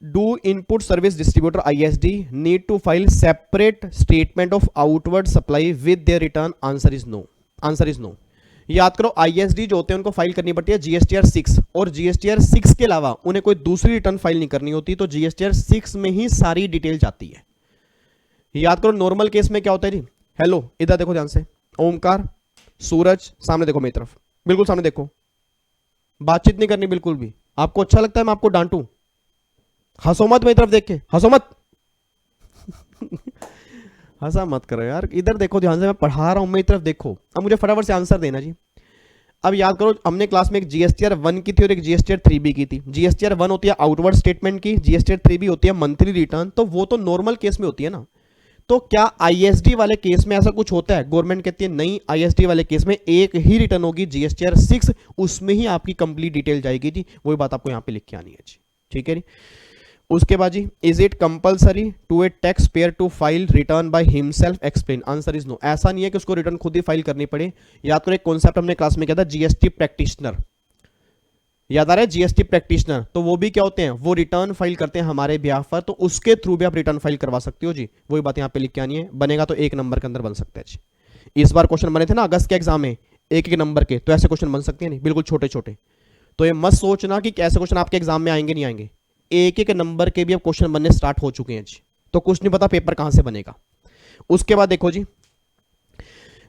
do input service distributor ISD need to file separate statement of outward supply with their return, answer is no. Answer is no. याद करो आईएसडी जो होते हैं उनको फाइल करनी पड़ती है जीएसटीआर 6, और जीएसटीआर 6 के अलावा उन्हें कोई दूसरी रिटर्न फाइल नहीं करनी होती, तो जीएसटीआर 6 में ही सारी डिटेल जाती है। याद करो नॉर्मल केस में क्या होता है जी, हेलो इधर देखो ध्यान से, ओमकार, सूरज, सामने देखो मेरी तरफ, बिल्कुल सामने देखो, बातचीत नहीं करनी बिल्कुल भी। आपको अच्छा लगता है मैं आपको डांटूं, हंसो मत मेरी तरफ देख के, हंसो मत हंसा मत करो यार, इधर देखो ध्यान से, मैं पढ़ा रहा हूं, मेरी तरफ देखो। अब मुझे फटाफट से आंसर देना जी। अब याद करो हमने क्लास में एक जीएसटीआर 1 की थी और एक जीएसटीआर 3 भी की थी। जीएसटीआर 1 होती है आउटवर्ड स्टेटमेंट की, जीएसटीआर 3 भी होती है मंथली रिटर्न। तो वो तो नॉर्मल केस में होती है ना, तो क्या आईएसडी वाले केस में ऐसा कुछ होता है? गवर्नमेंट कहती है नहीं, आईएसडी वाले केस में एक ही रिटर्न होगी जीएसटीआर 6, उसमें ही आपकी कंप्लीट डिटेल जाएगी जी। वही बात आपको यहां पे लिख के आनी है जी। ठीक है जी, उसके बाद जी, is it compulsory to a tax payer to file return by himself, explain, answer is no. ऐसा नहीं है कि उसको रिटर्न खुद ही फाइल करनी पड़े। याद करो एक कॉन्सेप्ट हमने क्लास में किया था, जीएसटी प्रैक्टिशनर। याद आ रहा है, जीएसटी प्रैक्टिशनर, तो वो भी क्या होते हैं, वो रिटर्न फाइल करते हैं हमारे बिहाफ पर, तो उसके थ्रू भी आप रिटर्न फाइल करवा सकते हो जी। वही बात यहाँ पे लिख के आनी है, बनेगा तो 1 नंबर के अंदर बन सकता है जी। इस बार क्वेश्चन बने थे ना अगस्त के एग्जाम में 1-1 नंबर के, तो ऐसे क्वेश्चन बन सकते हैं नहीं, बिल्कुल छोटे छोटे। तो ये मत सोचना कि ऐसे क्वेश्चन आपके एग्जाम में आएंगे नहीं आएंगे, 1-1 नंबर के भी अब क्वेश्चन बनने स्टार्ट हो चुके हैं जी। तो कुछ नहीं पता पेपर कहां से बनेगा। उसके बाद देखो जी,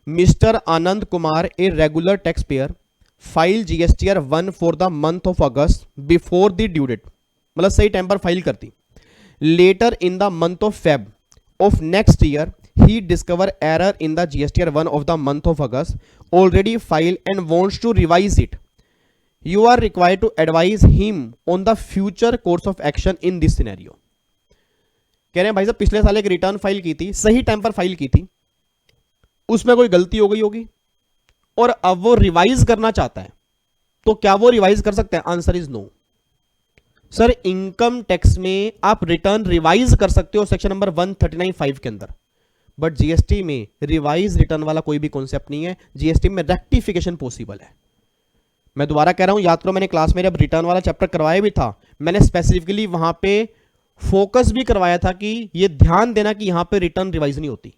mister Anand Kumar a regular tax payer file GSTR 1 for the month of August before the due date, मतलब सही टाइम पर फाइल करती। Later in the month of Feb of next year he discover error in the GSTR 1 of the month of August already filed and wants to revise it. You are required to advise him on the future course of action in this scenario. कह रहे हैं भाई साहब पिछले साल एक return file की थी, सही टाइम पर फाइल की थी, उसमें कोई गलती हो गई होगी और अब वो रिवाइज करना चाहता है, तो क्या वो रिवाइज कर सकता है? Answer is no. Sir income tax में आप रिटर्न रिवाइज कर सकते हो सेक्शन नंबर 139(5) के अंदर, बट जीएसटी में रिवाइज रिटर्न वाला कोई भी कॉन्सेप्ट नहीं है। जीएसटी में रेक्टिफिकेशन पॉसिबल है। मैं दोबारा कह रहा हूं, याद करो मैंने क्लास में जब रिटर्न वाला चैप्टर करवाया भी था, मैंने स्पेसिफिकली वहां पे फोकस भी करवाया था कि ये ध्यान देना कि यहां पे रिटर्न रिवाइज नहीं होती।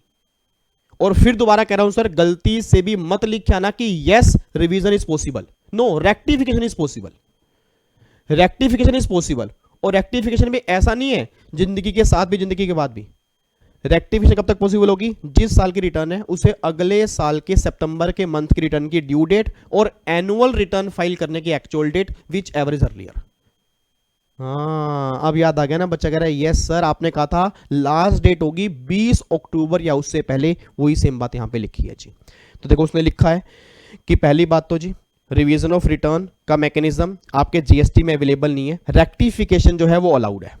और फिर दोबारा कह रहा हूं सर, गलती से भी मत लिख के आना कि yes revision is possible, no rectification is possible. Rectification is possible, और रेक्टिफिकेशन भी ऐसा नहीं है जिंदगी के साथ भी जिंदगी के बाद भी। रेक्टिफिकेशन कब तक पॉसिबल होगी? जिस साल की रिटर्न है उसे अगले साल के सितंबर के मंथ की रिटर्न की ड्यू डेट और एनुअल रिटर्न फाइल करने की actual date whichever is earlier. हाँ अब याद आ गया ना, बच्चा कह रहा है यस सर आपने कहा था लास्ट डेट होगी 20 अक्टूबर या उससे पहले, वही सेम बात यहां पे लिखी है जी। तो देखो उसने लिखा है कि पहली बात तो जी रिवीजन ऑफ रिटर्न का मैकेनिज्म आपके जीएसटी में अवेलेबल नहीं है, रेक्टिफिकेशन जो है वो अलाउड है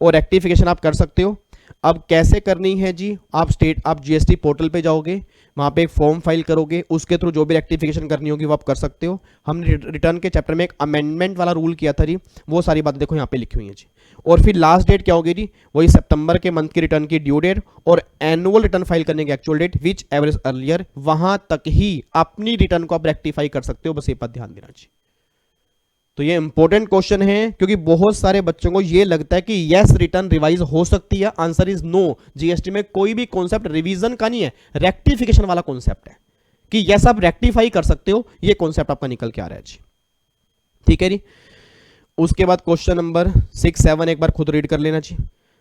और रेक्टिफिकेशन आप कर सकते हो। अब कैसे करनी है जी? आप जीएसटी पोर्टल पे जाओगे, वहां पे एक फॉर्म फाइल करोगे, उसके थ्रू जो भी रेक्टिफिकेशन करनी होगी वो आप कर सकते हो। हमने रिटर्न के चैप्टर में एक अमेंडमेंट वाला रूल किया था जी, वो सारी बातें देखो यहाँ पे लिखी हुई है जी। और फिर लास्ट डेट क्या होगी जी? वही सितंबर के मंथ की रिटर्न की ड्यू डेट और एनुअल रिटर्न फाइल करने की एक्चुअल डेट विच एवरेज अर्लियर, वहां तक ही अपनी रिटर्न को आप रेक्टिफाई कर सकते हो, बस ये बात ध्यान देना जी। तो ये इंपॉर्टेंट क्वेश्चन है क्योंकि बहुत सारे बच्चों को ये लगता है कि यस रिटर्न रिवाइज हो सकती है, आंसर इज नो। जीएसटी में कोई भी कॉन्सेप्ट रिवीजन का नहीं है, रेक्टिफिकेशन वाला कॉन्सेप्ट है कि यस आप रेक्टिफाई कर सकते हो, ये कॉन्सेप्ट आपका निकल के आ रहा है जी। ठीक है जी। उसके बाद क्वेश्चन नंबर 6, 7 एक बार खुद रीड कर लेना जी,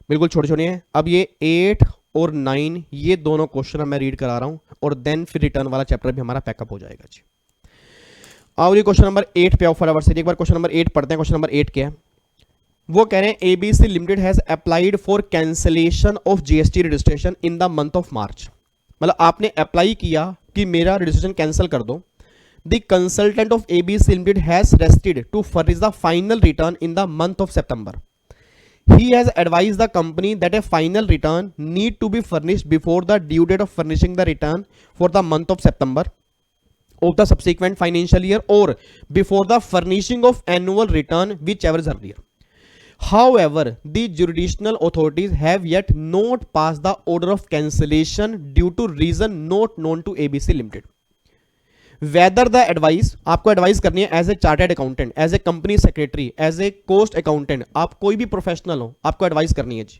बिल्कुल छोटे छोटे हैं। अब ये 8 और 9 ये दोनों क्वेश्चन मैं रीड करा रहा हूं और देन फिर रिटर्न वाला चैप्टर भी हमारा पैकअप हो जाएगा जी। और ये क्वेश्चन नंबर 8 पे आओ फटाफट से, एक बार क्वेश्चन नंबर 8 पढ़ते हैं। क्वेश्चन नंबर 8 क्या है? वो कह रहे हैं ABC limited has applied for cancellation of GST registration in the month of March, मतलब आपने अप्लाई किया कि मेरा रजिस्ट्रेशन कैंसिल कर दो। The consultant of ABC limited has rested to furnish the final return in the month of September. He has advised the company that a final return need to be furnished before the due date of furnishing the return for the month of September of the subsequent financial year or before the furnishing of annual return whichever is earlier. However, the jurisdictional authorities have yet not passed the order of cancellation due to reason not known to ABC Limited. Whether the advice, आपको advice करनी है as a chartered accountant, as a company secretary, as a cost accountant, आप कोई भी professional हो, आपको advice करनी है जी।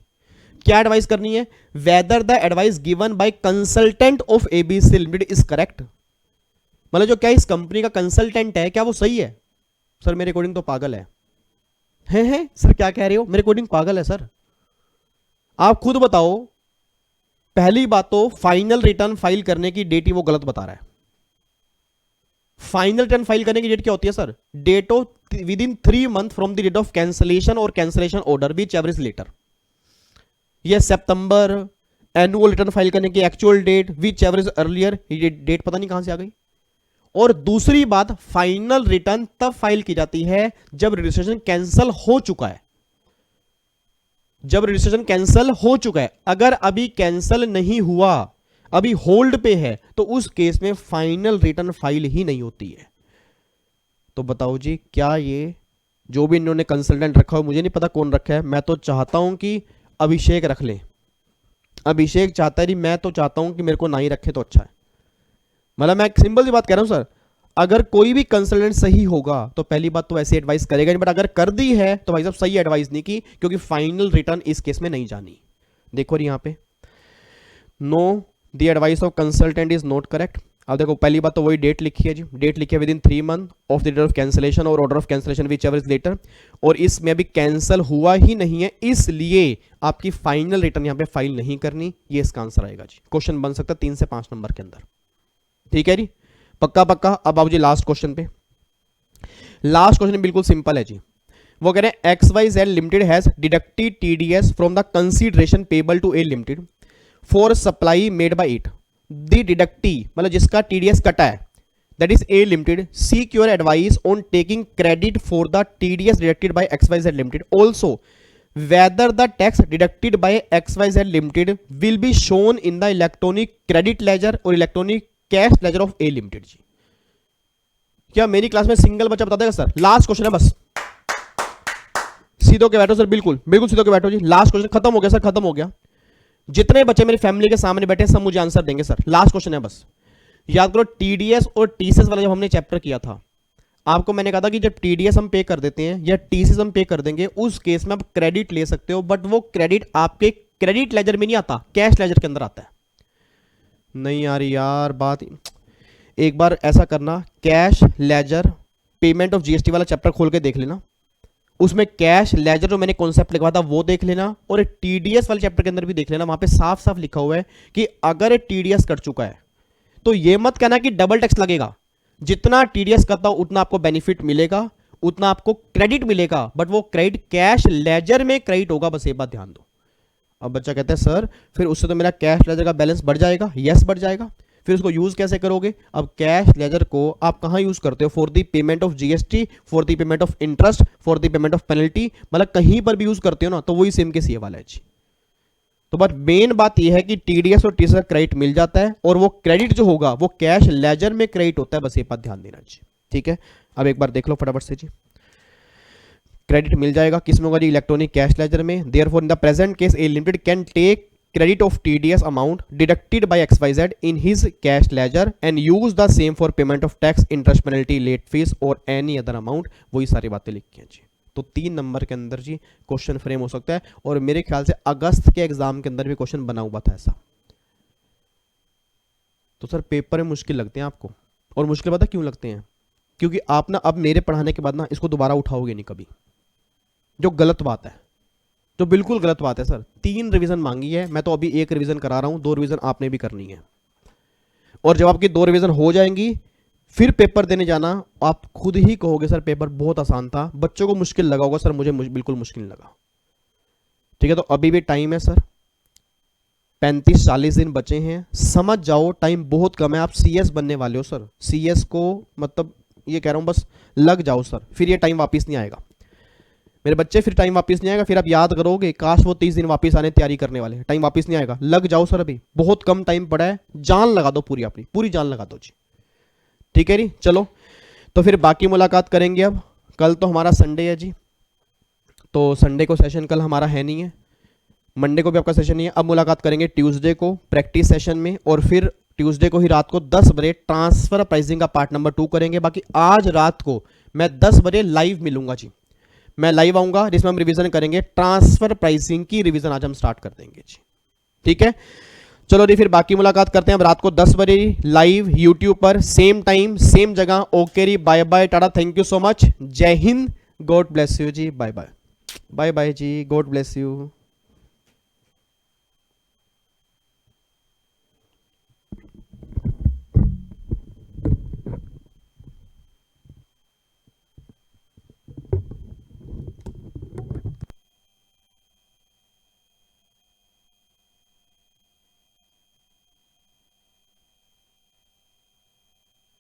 क्या एडवाइस करनी है? Whether the advice given by consultant of ABC limited is correct, मतलब जो क्या इस कंपनी का कंसल्टेंट है क्या वो सही है? सर मेरे अकॉर्डिंग तो पागल है सर क्या कह रहे हो? मेरे अकॉर्डिंग पागल है सर। आप खुद बताओ। पहली बात तो फाइनल रिटर्न फाइल करने की डेट ही वो गलत बता रहा है। फाइनल रिटर्न फाइल करने की डेट क्या होती है sir? Date of within 3 month from the date of cancellation और cancellation order whichever is later. ये सितंबर, एनुअल रिटर्न फाइल करने की actual date whichever is earlier, ये डेट पता नहीं कहां से आ गई। और दूसरी बात, फाइनल रिटर्न तब फाइल की जाती है जब रजिस्ट्रेशन कैंसिल हो चुका है। जब रजिस्ट्रेशन कैंसिल हो चुका है, अगर अभी कैंसिल नहीं हुआ, अभी होल्ड पे है, तो उस केस में फाइनल रिटर्न फाइल ही नहीं होती है। तो बताओ जी, क्या ये जो भी इन्होंने कंसल्टेंट रखा हो, मुझे नहीं पता कौन रखा है, मैं तो चाहता हूं कि अभिषेक रख लें। अभिषेक चाहता है, मैं तो चाहता हूं कि मेरे को ना ही रखे तो अच्छा है। मतलब मैं एक सिंपल सी बात कह रहा हूं सर, अगर कोई भी कंसल्टेंट सही होगा तो पहली बात तो ऐसी एडवाइस करेगा नहीं, बट अगर कर दी है तो भाई साहब सही एडवाइस नहीं की, क्योंकि फाइनल रिटर्न इस केस में नहीं जानी। देखो यहां पे know the advice of consultant is not correct. अब देखो पहली बात तो वही डेट लिखी है जी, डेट लिखी है within 3 month of the date of cancellation और order of cancellation whichever is later, और इसमें अभी कैंसिल हुआ ही नहीं है, इसलिए आपकी फाइनल रिटर्न यहां पे फाइल नहीं करनी। ये इसका आंसर आएगा जी। क्वेश्चन बन सकता है 3 से 5 नंबर के अंदर। ठीक है जी, पक्का पक्का। अब आओ जी लास्ट क्वेश्चन पे। लास्ट क्वेश्चन बिल्कुल सिंपल है जी। वो कह रहे हैं XYZ limited has deducted TDS from the consideration payable to A limited for supply made by it. The deductee मतलब जिसका TDS कटा है, that is A limited, seek your advice on taking credit for the TDS deducted by XYZ limited, also whether the tax deducted by XYZ limited will be shown in the electronic credit ledger or electronic cash ledger of A limited जी। क्या मेरी class में single बच्चा बता देगा sir? Last question है बस, सीधो के बैठो सर, बिल्कुल बिल्कुल सीधो के बैठो जी। लास्ट क्वेश्चन खत्म हो गया सर, खत्म हो गया। जितने बच्चे मेरी फैमिली के सामने बैठे सब मुझे आंसर देंगे सर। लास्ट क्वेश्चन है बस। याद करो TDS और TCS वाला जब हमने चैप्टर किया था, आपको मैंने कहा था कि जब TDS हम पे कर देते हैं या TCS हम पे कर देंगे, उस केस में आप क्रेडिट ले सकते हो, बट वो क्रेडिट आपके क्रेडिट लेजर में नहीं आता, कैश लेजर के अंदर आता है। नहीं यार यार बात, एक बार ऐसा करना, cash ledger payment of GST वाला चैप्टर खोल के देख लेना, उसमें कैश लेजर जो मैंने कॉन्सेप्ट लिखवा था वो देख लेना, और TDS वाले चैप्टर के अंदर भी देख लेना। वहां पे साफ साफ लिखा हुआ है कि अगर TDS कट चुका है तो ये मत कहना कि डबल टैक्स लगेगा। जितना TDS करता हो उतना आपको बेनिफिट मिलेगा, उतना आपको क्रेडिट मिलेगा, बट वो क्रेडिट कैश लेजर में क्रेडिट होगा, बस ये बात ध्यान दो। अब बच्चा कहता है सर फिर उससे तो मेरा कैश लेजर का बैलेंस बढ़ जाएगा। यस बढ़ जाएगा। फिर उसको यूज कैसे करोगे? अब कैश लेजर को आप कहां यूज करते हो? For the payment of GST, for the payment of interest, for the payment of penalty, मतलब कहीं पर भी यूज करते हो ना, तो वही सेम केस ये वाला है जी। तो बट मेन बात यह है कि TDS और TCS का क्रेडिट मिल जाता है, और वो क्रेडिट जो होगा वो कैश लेजर में क्रेडिट होता है, बस ये बात ध्यान देना जी। ठीक है, अब एक बार देख लो फटाफट से जी। क्रेडिट मिल जाएगा किस में होगा जी? इलेक्ट्रॉनिक कैश लेजर में। Therefore in the present case A limited can take credit of TDS amount deducted by XYZ in his cash ledger and use the same for payment of tax, interest, penalty, late fees or any other amount। वही सारी बातें लिखी हैं जी। तो 3 number के अंदर जी question frame हो सकता है, और मेरे ख्याल से अगस्त के एग्जाम के अंदर भी क्वेश्चन बना हुआ था ऐसा। तो सर पेपर में मुश्किल लगते हैं आपको, और मुश्किल पता क्यों लगते हैं? क्योंकि आप ना अब मेरे पढ़ाने के बाद ना इसको दोबारा उठाओगे नहीं कभी, जो गलत बात है, जो बिल्कुल गलत बात है सर। 3 रिवीजन मांगी है, मैं तो अभी 1 रिवीजन करा रहा हूं, 2 रिवीजन आपने भी करनी है, और जब आपकी 2 रिवीजन हो जाएंगी फिर पेपर देने जाना, आप खुद ही कहोगे सर पेपर बहुत आसान था, बच्चों को मुश्किल लगा होगा, सर मुझे बिल्कुल मुश्किल नहीं लगा। ठीक है, तो अभी भी टाइम है सर, 35-40 दिन बचे हैं, समझ जाओ टाइम बहुत कम है। आप CS बनने वाले हो सर, CS को मतलब ये कह रहा हूं बस लग जाओ सर, फिर ये टाइम वापिस नहीं आएगा मेरे बच्चे, फिर टाइम वापस नहीं आएगा। फिर आप याद करोगे काश वो 30 दिन वापस आने तैयारी करने वाले, टाइम वापस नहीं आएगा। लग जाओ सर, अभी बहुत कम टाइम पड़ा है, जान लगा दो पूरी, अपनी पूरी जान लगा दो जी। ठीक है जी, चलो तो फिर बाकी मुलाकात करेंगे। अब कल तो हमारा संडे है जी, तो संडे को सेशन कल हमारा है नहीं है, मंडे को भी आपका सेशन नहीं है। अब मुलाकात करेंगे ट्यूसडे को प्रैक्टिस सेशन में, और फिर ट्यूसडे को ही रात को 10 बजे ट्रांसफर प्राइसिंग का पार्ट नंबर 2 करेंगे। बाकी आज रात को मैं 10 बजे लाइव मिलूंगा जी, मैं लाइव आऊंगा, जिसमें हम रिवीजन करेंगे ट्रांसफर प्राइसिंग की रिवीजन आज हम स्टार्ट कर देंगे जी। ठीक है, चलो जी फिर बाकी मुलाकात करते हैं अब रात को 10 बजे लाइव यूट्यूब पर, सेम टाइम सेम जगह। ओके जी, बाय बाय, टाटा, थैंक यू सो मच, जय हिंद, गॉड ब्लेस यू जी, बाय बाय, बाय बाय जी, गॉड ब्लेस यू।